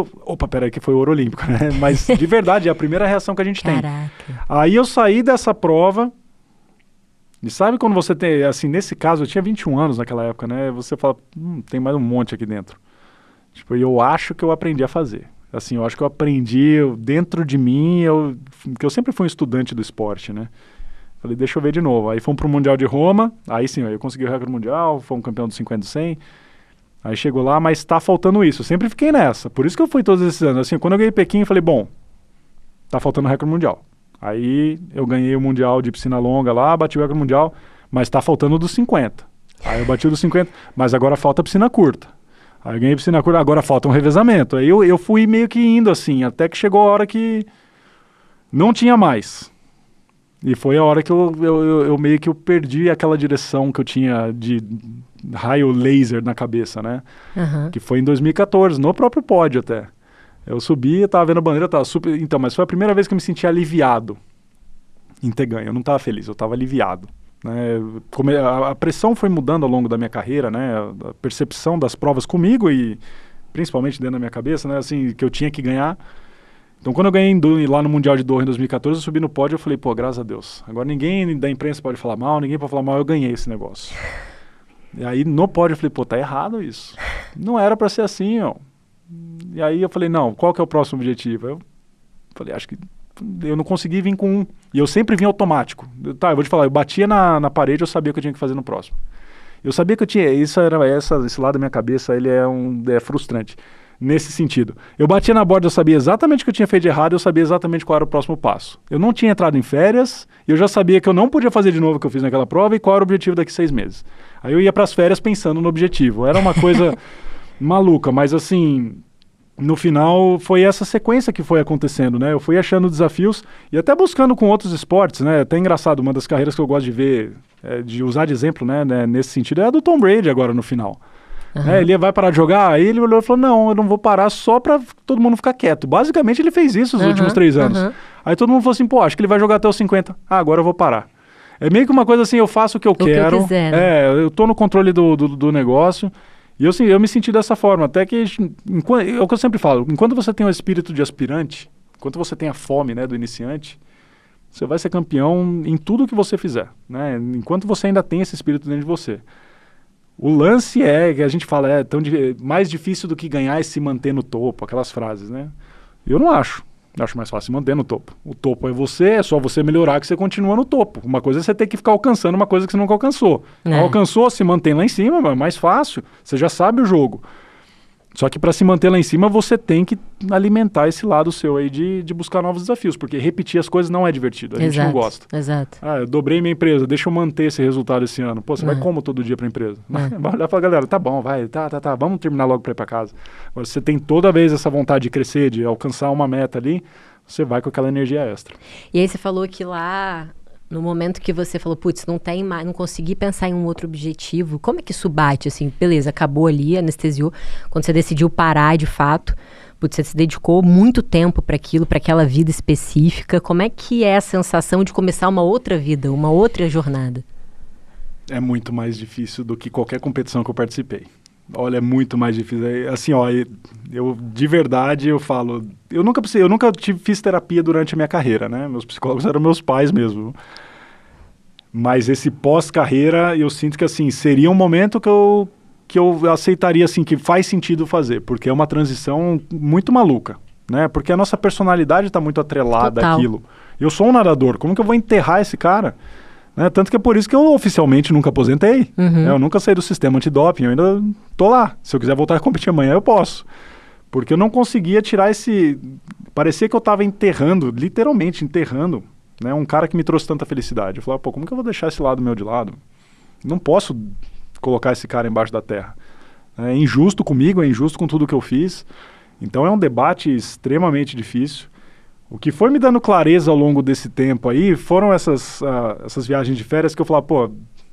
peraí, que foi o ouro olímpico, né? Mas de verdade, é a primeira reação que a gente tem. Aí eu saí dessa prova, e sabe quando você tem, assim, nesse caso, eu tinha 21 anos naquela época, né? Você fala, tem mais um monte aqui dentro. Tipo, eu acho que eu aprendi a fazer. Assim, eu acho que eu aprendi dentro de mim, que eu sempre fui um estudante do esporte, né? Falei, deixa eu ver de novo. Aí fomos pro Mundial de Roma, aí sim, eu consegui o recorde mundial, fomos campeão do 50 e 100. Aí chegou lá, mas tá faltando isso. Eu sempre fiquei nessa. Por isso que eu fui todos esses anos. Assim, quando eu ganhei Pequim, eu falei, tá faltando o recorde mundial. Aí eu ganhei o Mundial de piscina longa lá, bati o recorde mundial, mas tá faltando dos 50. Aí eu bati dos 50, mas agora falta piscina curta. Aí eu ganhei piscina curta, agora falta um revezamento. Aí eu fui meio que indo assim, até que chegou a hora que não tinha mais. E foi a hora que eu meio que eu perdi aquela direção que eu tinha de raio laser na cabeça, né? Uhum. Que foi em 2014, no próprio pódio até. Eu subi, tava vendo a bandeira, tava super... Então, mas foi a primeira vez que eu me senti aliviado em ter ganho. Eu não tava feliz, eu tava aliviado. Né? A pressão foi mudando ao longo da minha carreira, né? A percepção das provas comigo e principalmente dentro da minha cabeça, né? Assim, que eu tinha que ganhar. Então, quando eu ganhei lá no Mundial de Doha em 2014, eu subi no pódio e falei, pô, graças a Deus. Agora ninguém da imprensa pode falar mal, ninguém pode falar mal, eu ganhei esse negócio. E aí, no pódio, eu falei, pô, tá errado isso. Não era pra ser assim, ó. E aí eu falei, não, qual que é o próximo objetivo? Eu falei, acho que eu não consegui vir com um. E eu sempre vim automático. Eu vou te falar, eu batia na parede, eu sabia o que eu tinha que fazer no próximo. Eu sabia que eu tinha, esse lado da minha cabeça, ele é frustrante. Nesse sentido. Eu batia na borda, eu sabia exatamente o que eu tinha feito de errado, eu sabia exatamente qual era o próximo passo. Eu não tinha entrado em férias, eu já sabia que eu não podia fazer de novo o que eu fiz naquela prova e qual era o objetivo daqui a 6 meses. Aí eu ia para as férias pensando no objetivo. Era uma coisa maluca, mas assim, no final foi essa sequência que foi acontecendo, né? Eu fui achando desafios e até buscando com outros esportes, né? Até engraçado, uma das carreiras que eu gosto de ver, de usar de exemplo, né? Nesse sentido, é a do Tom Brady agora no final. Uhum. Ele vai parar de jogar, aí ele olhou e falou, não, eu não vou parar só pra todo mundo ficar quieto. Basicamente ele fez isso nos últimos 3 anos. Aí todo mundo falou assim, pô, acho que ele vai jogar até os 50. Ah, agora eu vou parar. É meio que uma coisa assim, eu faço o que eu quero. Que eu quiser, né? Eu tô no controle do negócio. E eu me senti dessa forma, até que, é o que eu sempre falo, enquanto você tem o espírito de aspirante, enquanto você tem a fome, né, do iniciante, você vai ser campeão em tudo que você fizer, né? Enquanto você ainda tem esse espírito dentro de você. O lance que a gente fala, mais difícil do que ganhar é se manter no topo, aquelas frases, né? Eu não acho. Eu acho mais fácil se manter no topo. O topo é só você melhorar que você continua no topo. Uma coisa é você ter que ficar alcançando uma coisa que você nunca alcançou. Alcançou, se mantém lá em cima, é mais fácil. Você já sabe o jogo. Só que para se manter lá em cima, você tem que alimentar esse lado seu aí de buscar novos desafios, porque repetir as coisas não é divertido, a gente não gosta. Exato. Eu dobrei minha empresa, deixa eu manter esse resultado esse ano. Pô, você vai como todo dia para a empresa? Vai olhar e falar, galera, tá bom, vai, tá, vamos terminar logo para ir para casa. Agora, você tem toda vez essa vontade de crescer, de alcançar uma meta ali, você vai com aquela energia extra. E aí você falou que lá... No momento que você falou, putz, não consegui pensar em um outro objetivo, como é que isso bate, assim, beleza, acabou ali, anestesiou, quando você decidiu parar de fato, putz, você se dedicou muito tempo para aquilo, para aquela vida específica, como é que é a sensação de começar uma outra vida, uma outra jornada? É muito mais difícil do que qualquer competição que eu participei. Olha, é muito mais difícil. Assim, eu de verdade, eu falo... Eu nunca fiz terapia durante a minha carreira, né? Meus psicólogos eram meus pais mesmo. Mas esse pós-carreira, eu sinto que, assim, seria um momento que eu aceitaria, assim, que faz sentido fazer. Porque é uma transição muito maluca, né? Porque a nossa personalidade está muito atrelada àquilo. Eu sou um nadador, como que eu vou enterrar esse cara? Né? Tanto que é por isso que eu oficialmente nunca aposentei. Eu nunca saí do sistema antidoping, eu ainda tô lá. Se eu quiser voltar a competir amanhã, eu posso. Porque eu não conseguia tirar esse... Parecia que eu estava enterrando, literalmente enterrando, né? Um cara que me trouxe tanta felicidade. Eu falava, pô, como que eu vou deixar esse lado meu de lado? Não posso colocar esse cara embaixo da terra. É injusto comigo, é injusto com tudo que eu fiz. Então é um debate extremamente difícil. O que foi me dando clareza ao longo desse tempo aí foram essas viagens de férias que eu falava, pô,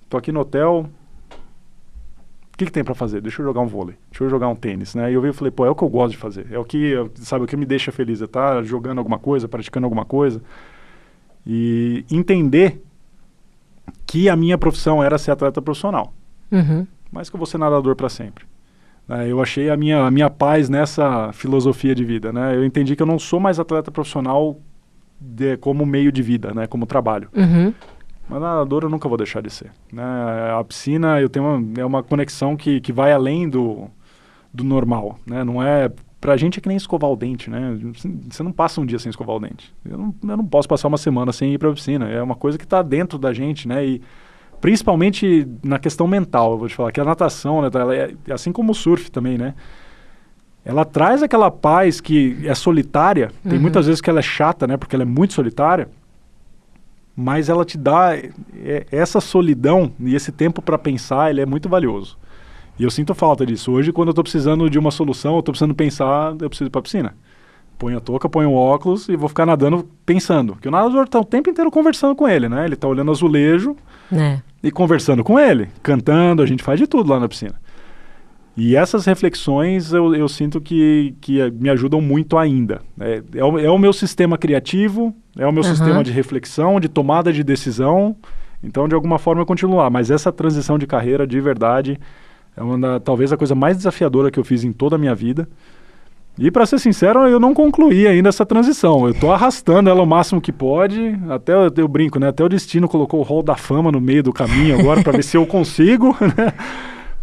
tô aqui no hotel, o que tem pra fazer? Deixa eu jogar um vôlei, deixa eu jogar um tênis, né? E eu falei, pô, é o que eu gosto de fazer, é o que, sabe, o que me deixa feliz, é estar jogando alguma coisa, praticando alguma coisa. E entender que a minha profissão era ser atleta profissional, mas que eu vou ser nadador para sempre. Eu achei a minha paz nessa filosofia de vida, né? Eu entendi que eu não sou mais atleta profissional como meio de vida, né? Como trabalho. Mas nadador eu nunca vou deixar de ser, né? A piscina eu tenho uma conexão que vai além do normal, né? Não é... Pra gente é que nem escovar o dente, né? Você não passa um dia sem escovar o dente. Eu não posso passar uma semana sem ir pra piscina. É uma coisa que está dentro da gente, né? E principalmente na questão mental, eu vou te falar, que a natação, né, ela assim como o surf também, né? Ela traz aquela paz que é solitária, tem muitas vezes que ela é chata, né, porque ela é muito solitária, mas ela te dá essa solidão e esse tempo para pensar, ele é muito valioso. E eu sinto falta disso. Hoje, quando eu estou precisando de uma solução, eu estou precisando pensar, eu preciso ir para a piscina. Ponho a touca, ponho o óculos e vou ficar nadando pensando. Porque o nadador está o tempo inteiro conversando com ele, né? Ele está olhando azulejo e conversando com ele, cantando, a gente faz de tudo lá na piscina. E essas reflexões eu sinto que me ajudam muito ainda. É o meu sistema criativo, é o meu sistema de reflexão, de tomada de decisão. Então, de alguma forma, eu continuo lá. Mas essa transição de carreira, de verdade, é talvez a coisa mais desafiadora que eu fiz em toda a minha vida. E, para ser sincero, eu não concluí ainda essa transição. Eu estou arrastando ela o máximo que pode. Até eu brinco, né? Até o destino colocou o Hall da Fama no meio do caminho agora para ver se eu consigo, né?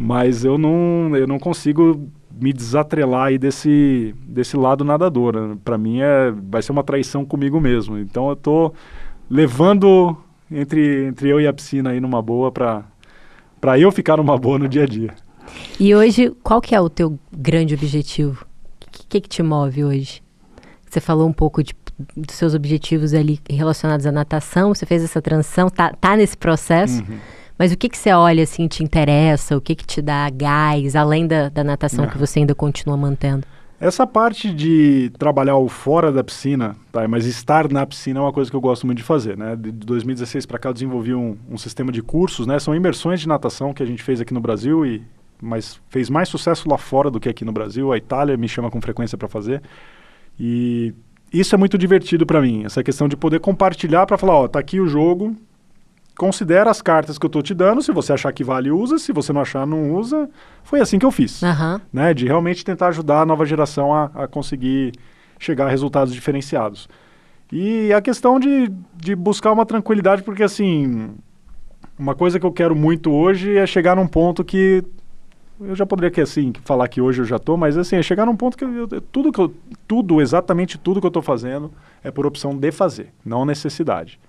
Mas eu não consigo me desatrelar aí desse lado nadador. Para mim vai ser uma traição comigo mesmo. Então eu estou levando entre eu e a piscina aí numa boa para eu ficar numa boa no dia a dia. E hoje, qual que é o teu grande objetivo? O que te move hoje? Você falou um pouco dos seus objetivos ali relacionados à natação, você fez essa transição, tá nesse processo. Mas o que você olha, assim, te interessa? O que te dá gás, além da natação que você ainda continua mantendo? Essa parte de trabalhar o fora da piscina, tá, mas estar na piscina é uma coisa que eu gosto muito de fazer, né? De 2016 para cá eu desenvolvi um sistema de cursos, né? São imersões de natação que a gente fez aqui no Brasil, mas fez mais sucesso lá fora do que aqui no Brasil. A Itália me chama com frequência para fazer. E isso é muito divertido para mim, essa questão de poder compartilhar para falar, tá aqui o jogo, considera as cartas que eu estou te dando, se você achar que vale, usa, se você não achar, não usa. Foi assim que eu fiz, né? De realmente tentar ajudar a nova geração a conseguir chegar a resultados diferenciados. E a questão de buscar uma tranquilidade, porque assim, uma coisa que eu quero muito hoje é chegar num ponto que, eu já poderia falar que hoje eu já estou, mas assim, é chegar num ponto que exatamente tudo que eu estou fazendo é por opção de fazer, não necessidade.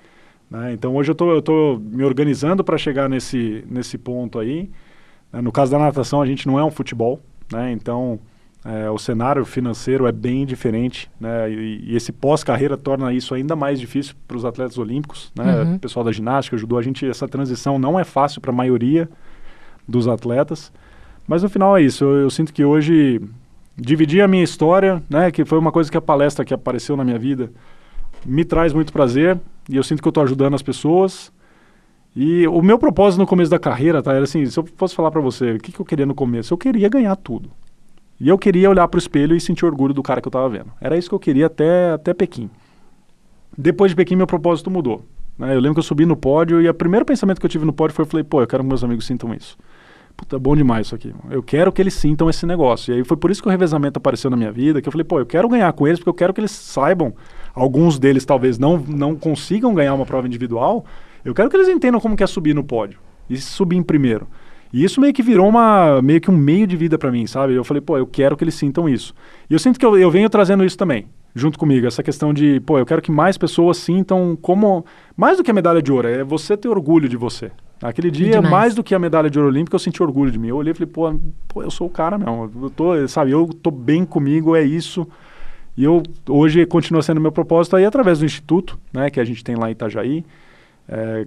Né? Então hoje eu estou me organizando para chegar nesse ponto aí. No caso da natação, a gente não é um futebol, né? Então o cenário financeiro é bem diferente, né? E esse pós-carreira torna isso ainda mais difícil para os atletas olímpicos, né? O pessoal da ginástica, judô, essa transição não é fácil para a maioria dos atletas, mas no final é isso. Eu sinto que hoje dividir a minha história, né? Que foi uma coisa que a palestra que apareceu na minha vida me traz muito prazer. E eu sinto que eu estou ajudando as pessoas. E o meu propósito no começo da carreira, tá, era assim, se eu fosse falar para você, o que eu queria no começo? Eu queria ganhar tudo. E eu queria olhar para o espelho e sentir orgulho do cara que eu estava vendo. Era isso que eu queria até Pequim. Depois de Pequim, meu propósito mudou. Né? Eu lembro que eu subi no pódio e o primeiro pensamento que eu tive no pódio foi, eu falei, eu quero que meus amigos sintam isso. Puta, é bom demais isso aqui. Eu quero que eles sintam esse negócio. E aí foi por isso que o revezamento apareceu na minha vida, que eu falei, eu quero ganhar com eles, porque eu quero que eles saibam. Alguns deles talvez não consigam ganhar uma prova individual. Eu quero que eles entendam como que é subir no pódio e subir em primeiro. E isso meio que virou meio que um meio de vida para mim, sabe? Eu falei, eu quero que eles sintam isso. E eu sinto que eu venho trazendo isso também, junto comigo. Essa questão de, eu quero que mais pessoas sintam como... Mais do que a medalha de ouro, é você ter orgulho de você. Aquele dia, mais do que a medalha de ouro olímpica, eu senti orgulho de mim. Eu olhei e falei, eu sou o cara mesmo. Eu tô bem comigo, é isso. E hoje continua sendo meu propósito aí através do Instituto, né, que a gente tem lá em Itajaí,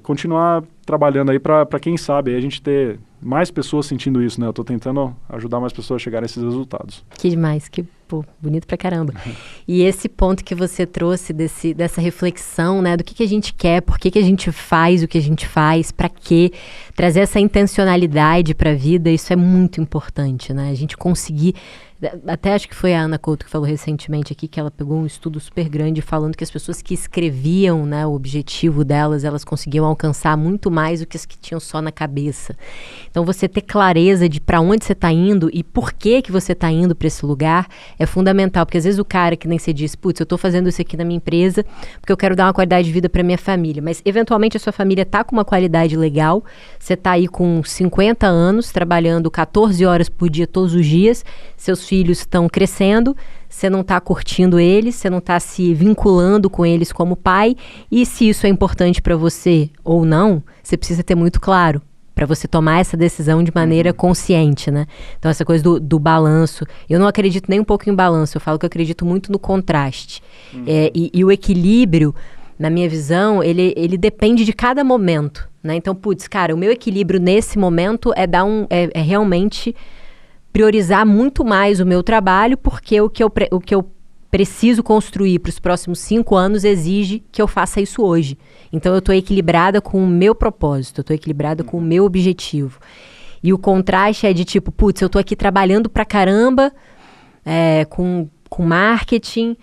continuar trabalhando aí para quem sabe aí a gente ter mais pessoas sentindo isso, né? Eu estou tentando ajudar mais pessoas a chegarem a esses resultados. Que demais, bonito pra caramba. E esse ponto que você trouxe dessa reflexão, né, do que a gente quer, por que a gente faz o que a gente faz, para quê, trazer essa intencionalidade para a vida, isso é muito importante, né? A gente conseguir... Até acho que foi a Ana Couto que falou recentemente aqui que ela pegou um estudo super grande falando que as pessoas que escreviam, né, o objetivo delas, elas conseguiam alcançar muito mais do que as que tinham só na cabeça. Então você ter clareza de para onde você está indo e por que você está indo para esse lugar é fundamental, porque às vezes o cara que nem você diz, eu estou fazendo isso aqui na minha empresa porque eu quero dar uma qualidade de vida para minha família, mas eventualmente a sua família está com uma qualidade legal, você está aí com 50 anos, trabalhando 14 horas por dia todos os dias, seus filhos estão crescendo, você não está curtindo eles, você não está se vinculando com eles como pai, e se isso é importante para você ou não, você precisa ter muito claro para você tomar essa decisão de maneira consciente, né? Então essa coisa do balanço, eu não acredito nem um pouco em balanço, eu falo que eu acredito muito no contraste. E o equilíbrio na minha visão, ele depende de cada momento, né? Então, putz, cara, o meu equilíbrio nesse momento é realmente priorizar muito mais o meu trabalho, porque o que eu preciso construir para os próximos 5 anos exige que eu faça isso hoje. Então, eu estou equilibrada com o meu propósito, eu estou equilibrada com o meu objetivo. E o contraste é de tipo, putz, eu estou aqui trabalhando pra caramba, com marketing,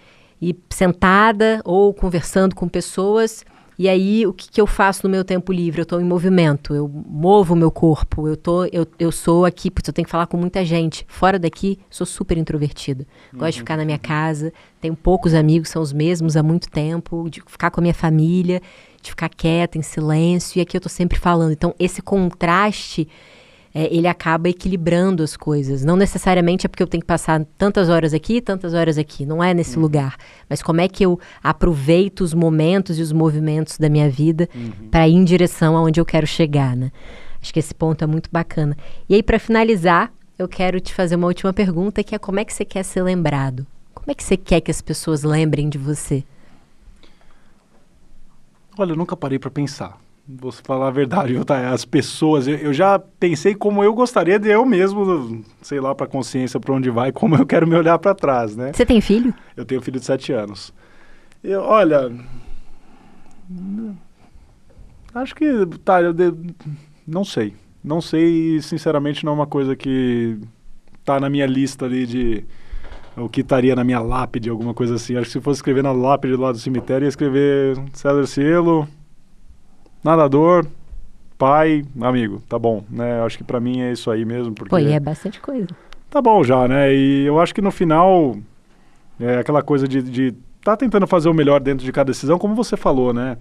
e sentada ou conversando com pessoas, e aí o que eu faço no meu tempo livre? Eu estou em movimento, eu movo o meu corpo, eu sou aqui, porque eu tenho que falar com muita gente. Fora daqui, sou super introvertida. Gosto de ficar na minha casa, tenho poucos amigos, são os mesmos há muito tempo, de ficar com a minha família, de ficar quieta, em silêncio, e aqui eu estou sempre falando. Então, esse contraste, ele acaba equilibrando as coisas. Não necessariamente é porque eu tenho que passar tantas horas aqui, não é nesse lugar. Mas como é que eu aproveito os momentos e os movimentos da minha vida para ir em direção aonde eu quero chegar, né? Acho que esse ponto é muito bacana. E aí, para finalizar, eu quero te fazer uma última pergunta, que é como é que você quer ser lembrado? Como é que você quer que as pessoas lembrem de você? Olha, eu nunca parei para pensar. Vou falar a verdade, viu, tá? As pessoas, eu já pensei como eu gostaria de eu mesmo, sei lá, para consciência para onde vai, como eu quero me olhar para trás, né? Você tem filho? Eu tenho filho de 7 anos. Olha, acho que, não sei. Não sei e, sinceramente, não é uma coisa que tá na minha lista ali de o que estaria na minha lápide, alguma coisa assim. Acho que se fosse escrever na lápide lá do cemitério, ia escrever César Cielo, nadador, pai, amigo, tá bom, né? Acho que pra mim é isso aí mesmo, porque... Pô, e é bastante coisa. Tá bom já, né? E eu acho que no final, é aquela coisa de tá tentando fazer o melhor dentro de cada decisão, como você falou, né?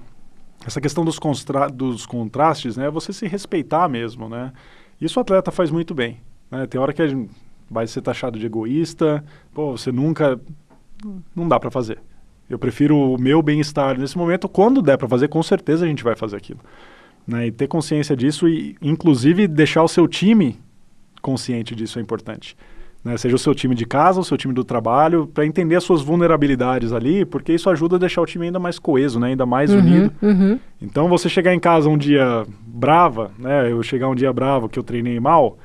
Essa questão dos contrastes, né? Você se respeitar mesmo, né? Isso o atleta faz muito bem, né? Tem hora que a gente vai ser taxado de egoísta, pô, você nunca... Não dá pra fazer. Eu prefiro o meu bem-estar nesse momento. Quando der para fazer, com certeza a gente vai fazer aquilo, né? E ter consciência disso e, inclusive, deixar o seu time consciente disso é importante, né? Seja o seu time de casa, o seu time do trabalho, para entender as suas vulnerabilidades ali, porque isso ajuda a deixar o time ainda mais coeso, né? Ainda mais unido. Então, você chegar em casa um dia brava, né? Eu chegar um dia bravo que eu treinei mal,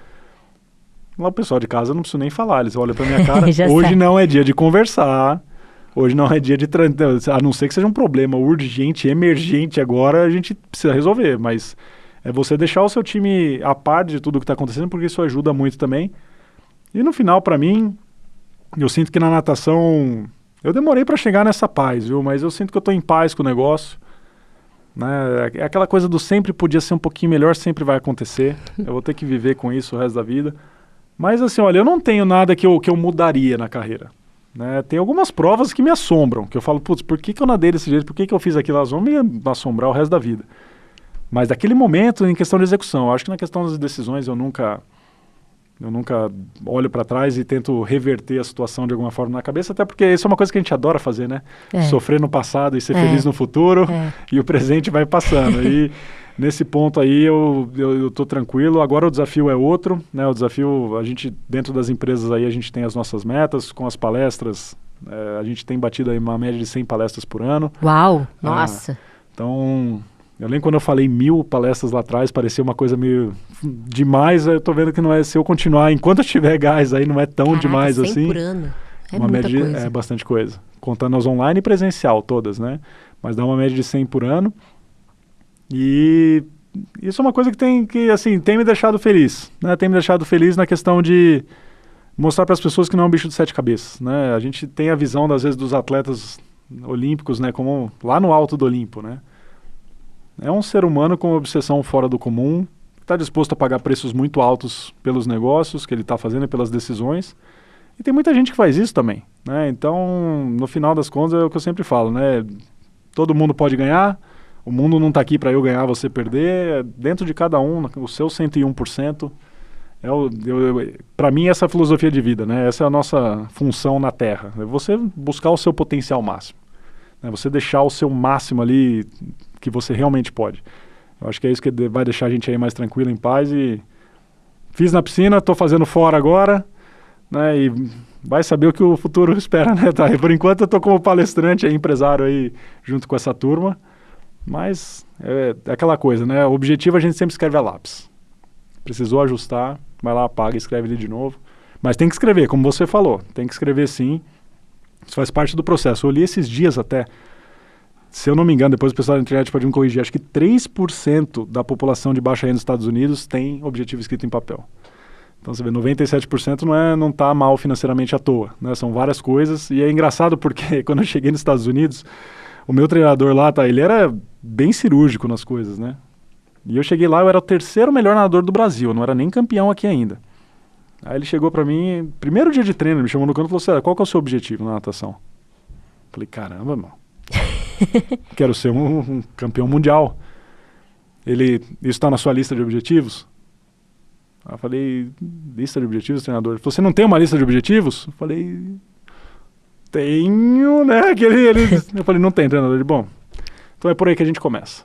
lá o pessoal de casa não preciso nem falar, eles olham para minha cara, hoje não é dia de conversar. Hoje não é dia de... A não ser que seja um problema urgente, emergente agora, a gente precisa resolver. Mas é você deixar o seu time a par de tudo que está acontecendo, porque isso ajuda muito também. E no final, para mim, eu sinto que na natação... Eu demorei para chegar nessa paz, viu? Mas eu sinto que eu estou em paz com o negócio, né? É aquela coisa do sempre podia ser um pouquinho melhor, sempre vai acontecer. Eu vou ter que viver com isso o resto da vida. Mas assim, olha, eu não tenho nada que eu mudaria na carreira. Né? Tem algumas provas que me assombram, que eu falo, putz, por que eu nadei desse jeito? Por que eu fiz aquilo? Elas vão me assombrar o resto da vida. Mas daquele momento, em questão de execução, eu acho que na questão das decisões eu nunca olho para trás e tento reverter a situação de alguma forma na cabeça, até porque isso é uma coisa que a gente adora fazer, né? Sofrer no passado e ser feliz no futuro, e o presente vai passando. E nesse ponto aí eu tô tranquilo. Agora o desafio é outro, né? O desafio, a gente, dentro das empresas aí, a gente tem as nossas metas, com as palestras, a gente tem batido aí uma média de 100 palestras por ano. Uau, nossa! Então, eu lembro quando eu falei 1000 palestras lá atrás, parecia uma coisa meio demais. Eu tô vendo que não é, se eu continuar, enquanto eu tiver gás aí, não é tão Caraca, demais 100 assim. por ano. É uma muita média coisa. É bastante coisa. Contando as online e presencial, todas, né? Mas dá uma média de 100 por ano. E isso é uma coisa que tem me deixado feliz, né? Tem me deixado feliz na questão de mostrar para as pessoas que não é um bicho de 7 cabeças, né? A gente tem a visão, às vezes, dos atletas olímpicos, né? Como lá no alto do Olimpo, né? É um ser humano com uma obsessão fora do comum, que está disposto a pagar preços muito altos pelos negócios que ele está fazendo e pelas decisões. E tem muita gente que faz isso também, né? Então, no final das contas, é o que eu sempre falo, né? Todo mundo pode ganhar, o mundo não está aqui para eu ganhar, você perder. Dentro de cada um, o seu 101%. Para mim, essa é a filosofia de vida, né? Essa é a nossa função na Terra. É você buscar o seu potencial máximo. Né? Você deixar o seu máximo ali que você realmente pode. Eu acho que é isso que vai deixar a gente aí mais tranquilo, em paz. E fiz na piscina, estou fazendo fora agora, né? E vai saber o que o futuro espera, né, tá? E por enquanto eu tô como palestrante, empresário aí, junto com essa turma, mas é aquela coisa, né? O objetivo a gente sempre escreve a lápis. Precisou ajustar, vai lá, apaga e escreve ele de novo. Mas tem que escrever, como você falou, tem que escrever sim. Isso faz parte do processo. Eu li esses dias até, se eu não me engano, depois o pessoal da internet pode me corrigir, acho que 3% da população de baixa renda nos Estados Unidos tem objetivo escrito em papel. Então você vê, 97% não está mal financeiramente à toa, né? São várias coisas, e é engraçado porque quando eu cheguei nos Estados Unidos, o meu treinador lá, tá, ele era bem cirúrgico nas coisas, né? E eu cheguei lá, eu era o terceiro melhor nadador do Brasil, eu não era nem campeão aqui ainda. Aí ele chegou pra mim, primeiro dia de treino, ele me chamou no canto e falou assim, qual que é o seu objetivo na natação? Falei, caramba, mano, quero ser um campeão mundial. Isso está na sua lista de objetivos? Aí eu falei, lista de objetivos, treinador? Ele falou, você não tem uma lista de objetivos? Eu falei, tenho, né? Eu falei, não tem, treinador. Ele, bom, então é por aí que a gente começa.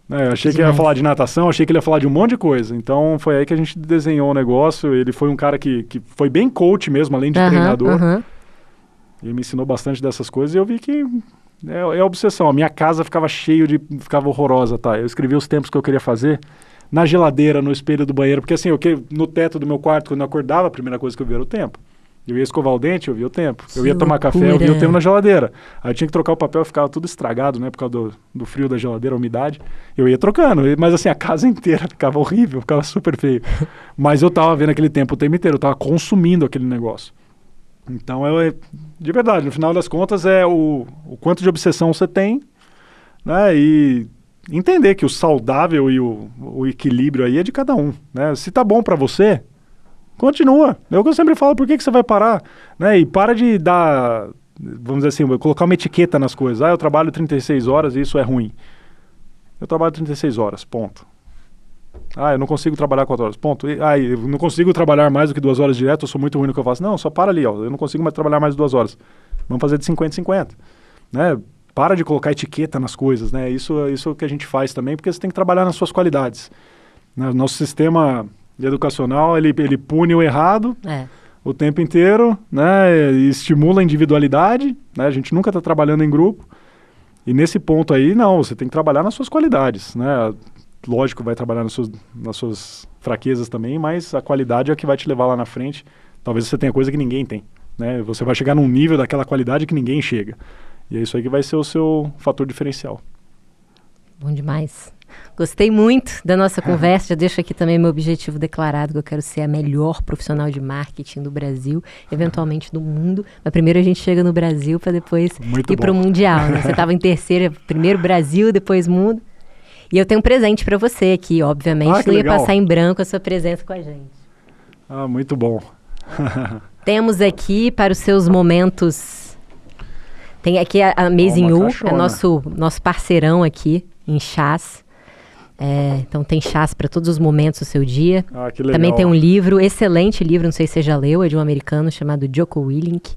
Eu achei que ele ia falar de natação, achei que ele ia falar de um monte de coisa. Então foi aí que a gente desenhou o negócio. Ele foi um cara que foi bem coach mesmo, além de treinador. Ele me ensinou bastante dessas coisas e eu vi que é obsessão. A minha casa ficava ficava horrorosa, tá? Eu escrevia os tempos que eu queria fazer na geladeira, no espelho do banheiro, porque assim, no teto do meu quarto, quando eu acordava, a primeira coisa que eu via era o tempo. Eu ia escovar o dente, eu via o tempo. Eu ia tomar café, eu via o tempo na geladeira. Aí eu tinha que trocar o papel, ficava tudo estragado, né? Por causa do frio da geladeira, a umidade. Eu ia trocando, mas assim, a casa inteira ficava horrível, ficava super feio. Mas eu tava vendo aquele tempo o tempo inteiro, eu tava consumindo aquele negócio. Então, de verdade, no final das contas, o quanto de obsessão você tem, né? E entender que o saudável e o equilíbrio aí é de cada um, né? Se tá bom pra você, continua. É o que eu sempre falo, por que você vai parar? Né? E para de dar, vamos dizer assim, colocar uma etiqueta nas coisas. Eu trabalho 36 horas e isso é ruim. Eu trabalho 36 horas, ponto. Eu não consigo trabalhar 4 horas, ponto. Eu não consigo trabalhar mais do que 2 horas direto, eu sou muito ruim no que eu faço. Não, só para ali, ó. Eu não consigo mais trabalhar mais de 2 horas. Vamos fazer de 50 em 50. Né? Para de colocar etiqueta nas coisas, né? Isso é o que a gente faz também, porque você tem que trabalhar nas suas qualidades. Né? Nosso sistema educacional, ele pune o errado o tempo inteiro, né? E estimula a individualidade, né? A gente nunca está trabalhando em grupo. E nesse ponto aí, não, você tem que trabalhar nas suas qualidades, né? Lógico, vai trabalhar nas suas fraquezas também, mas a qualidade é a que vai te levar lá na frente. Talvez você tenha coisa que ninguém tem, né? Você vai chegar num nível daquela qualidade que ninguém chega. E é isso aí que vai ser o seu fator diferencial. Bom demais. Gostei muito da nossa conversa. Já deixo aqui também meu objetivo declarado, que eu quero ser a melhor profissional de marketing do Brasil, eventualmente do mundo. Mas primeiro a gente chega no Brasil para depois ir para o Mundial. Né? Você estava em terceira, primeiro Brasil, depois mundo. E eu tenho um presente para você aqui, obviamente. Não ia passar em branco a sua presença com a gente. Muito bom. Temos aqui para os seus momentos... Tem aqui a Amazing U, é nosso parceirão aqui em chás. Então tem chás para todos os momentos do seu dia. Que legal. Também tem um livro, excelente livro, não sei se você já leu, é de um americano chamado Jocko Willink.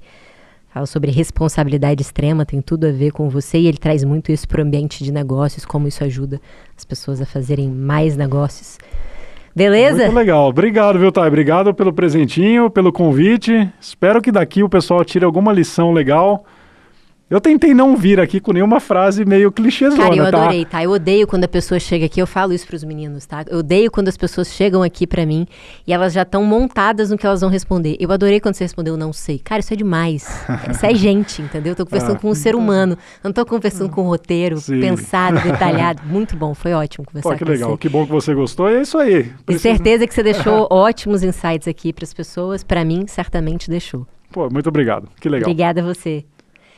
Fala sobre responsabilidade extrema, tem tudo a ver com você e ele traz muito isso para o ambiente de negócios, como isso ajuda as pessoas a fazerem mais negócios. Beleza? Muito legal. Obrigado, viu, Thay? Obrigado pelo presentinho, pelo convite. Espero que daqui o pessoal tire alguma lição legal. Eu tentei não vir aqui com nenhuma frase meio clichêzona, Cara, eu adorei, tá? Eu odeio quando a pessoa chega aqui, eu falo isso pros meninos, tá? Eu odeio quando as pessoas chegam aqui pra mim e elas já estão montadas no que elas vão responder. Eu adorei quando você respondeu, não sei. Cara, isso é demais. Isso é gente, entendeu? Eu tô conversando com um ser humano, não tô conversando com um roteiro pensado, detalhado. Muito bom, foi ótimo conversar com você. Que legal, que bom que você gostou e é isso aí. Tenho certeza que você deixou ótimos insights aqui pras pessoas. Pra mim, certamente deixou. Muito obrigado, que legal. Obrigada a você.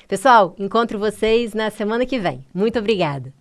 Pessoal, encontro vocês na semana que vem. Muito obrigada.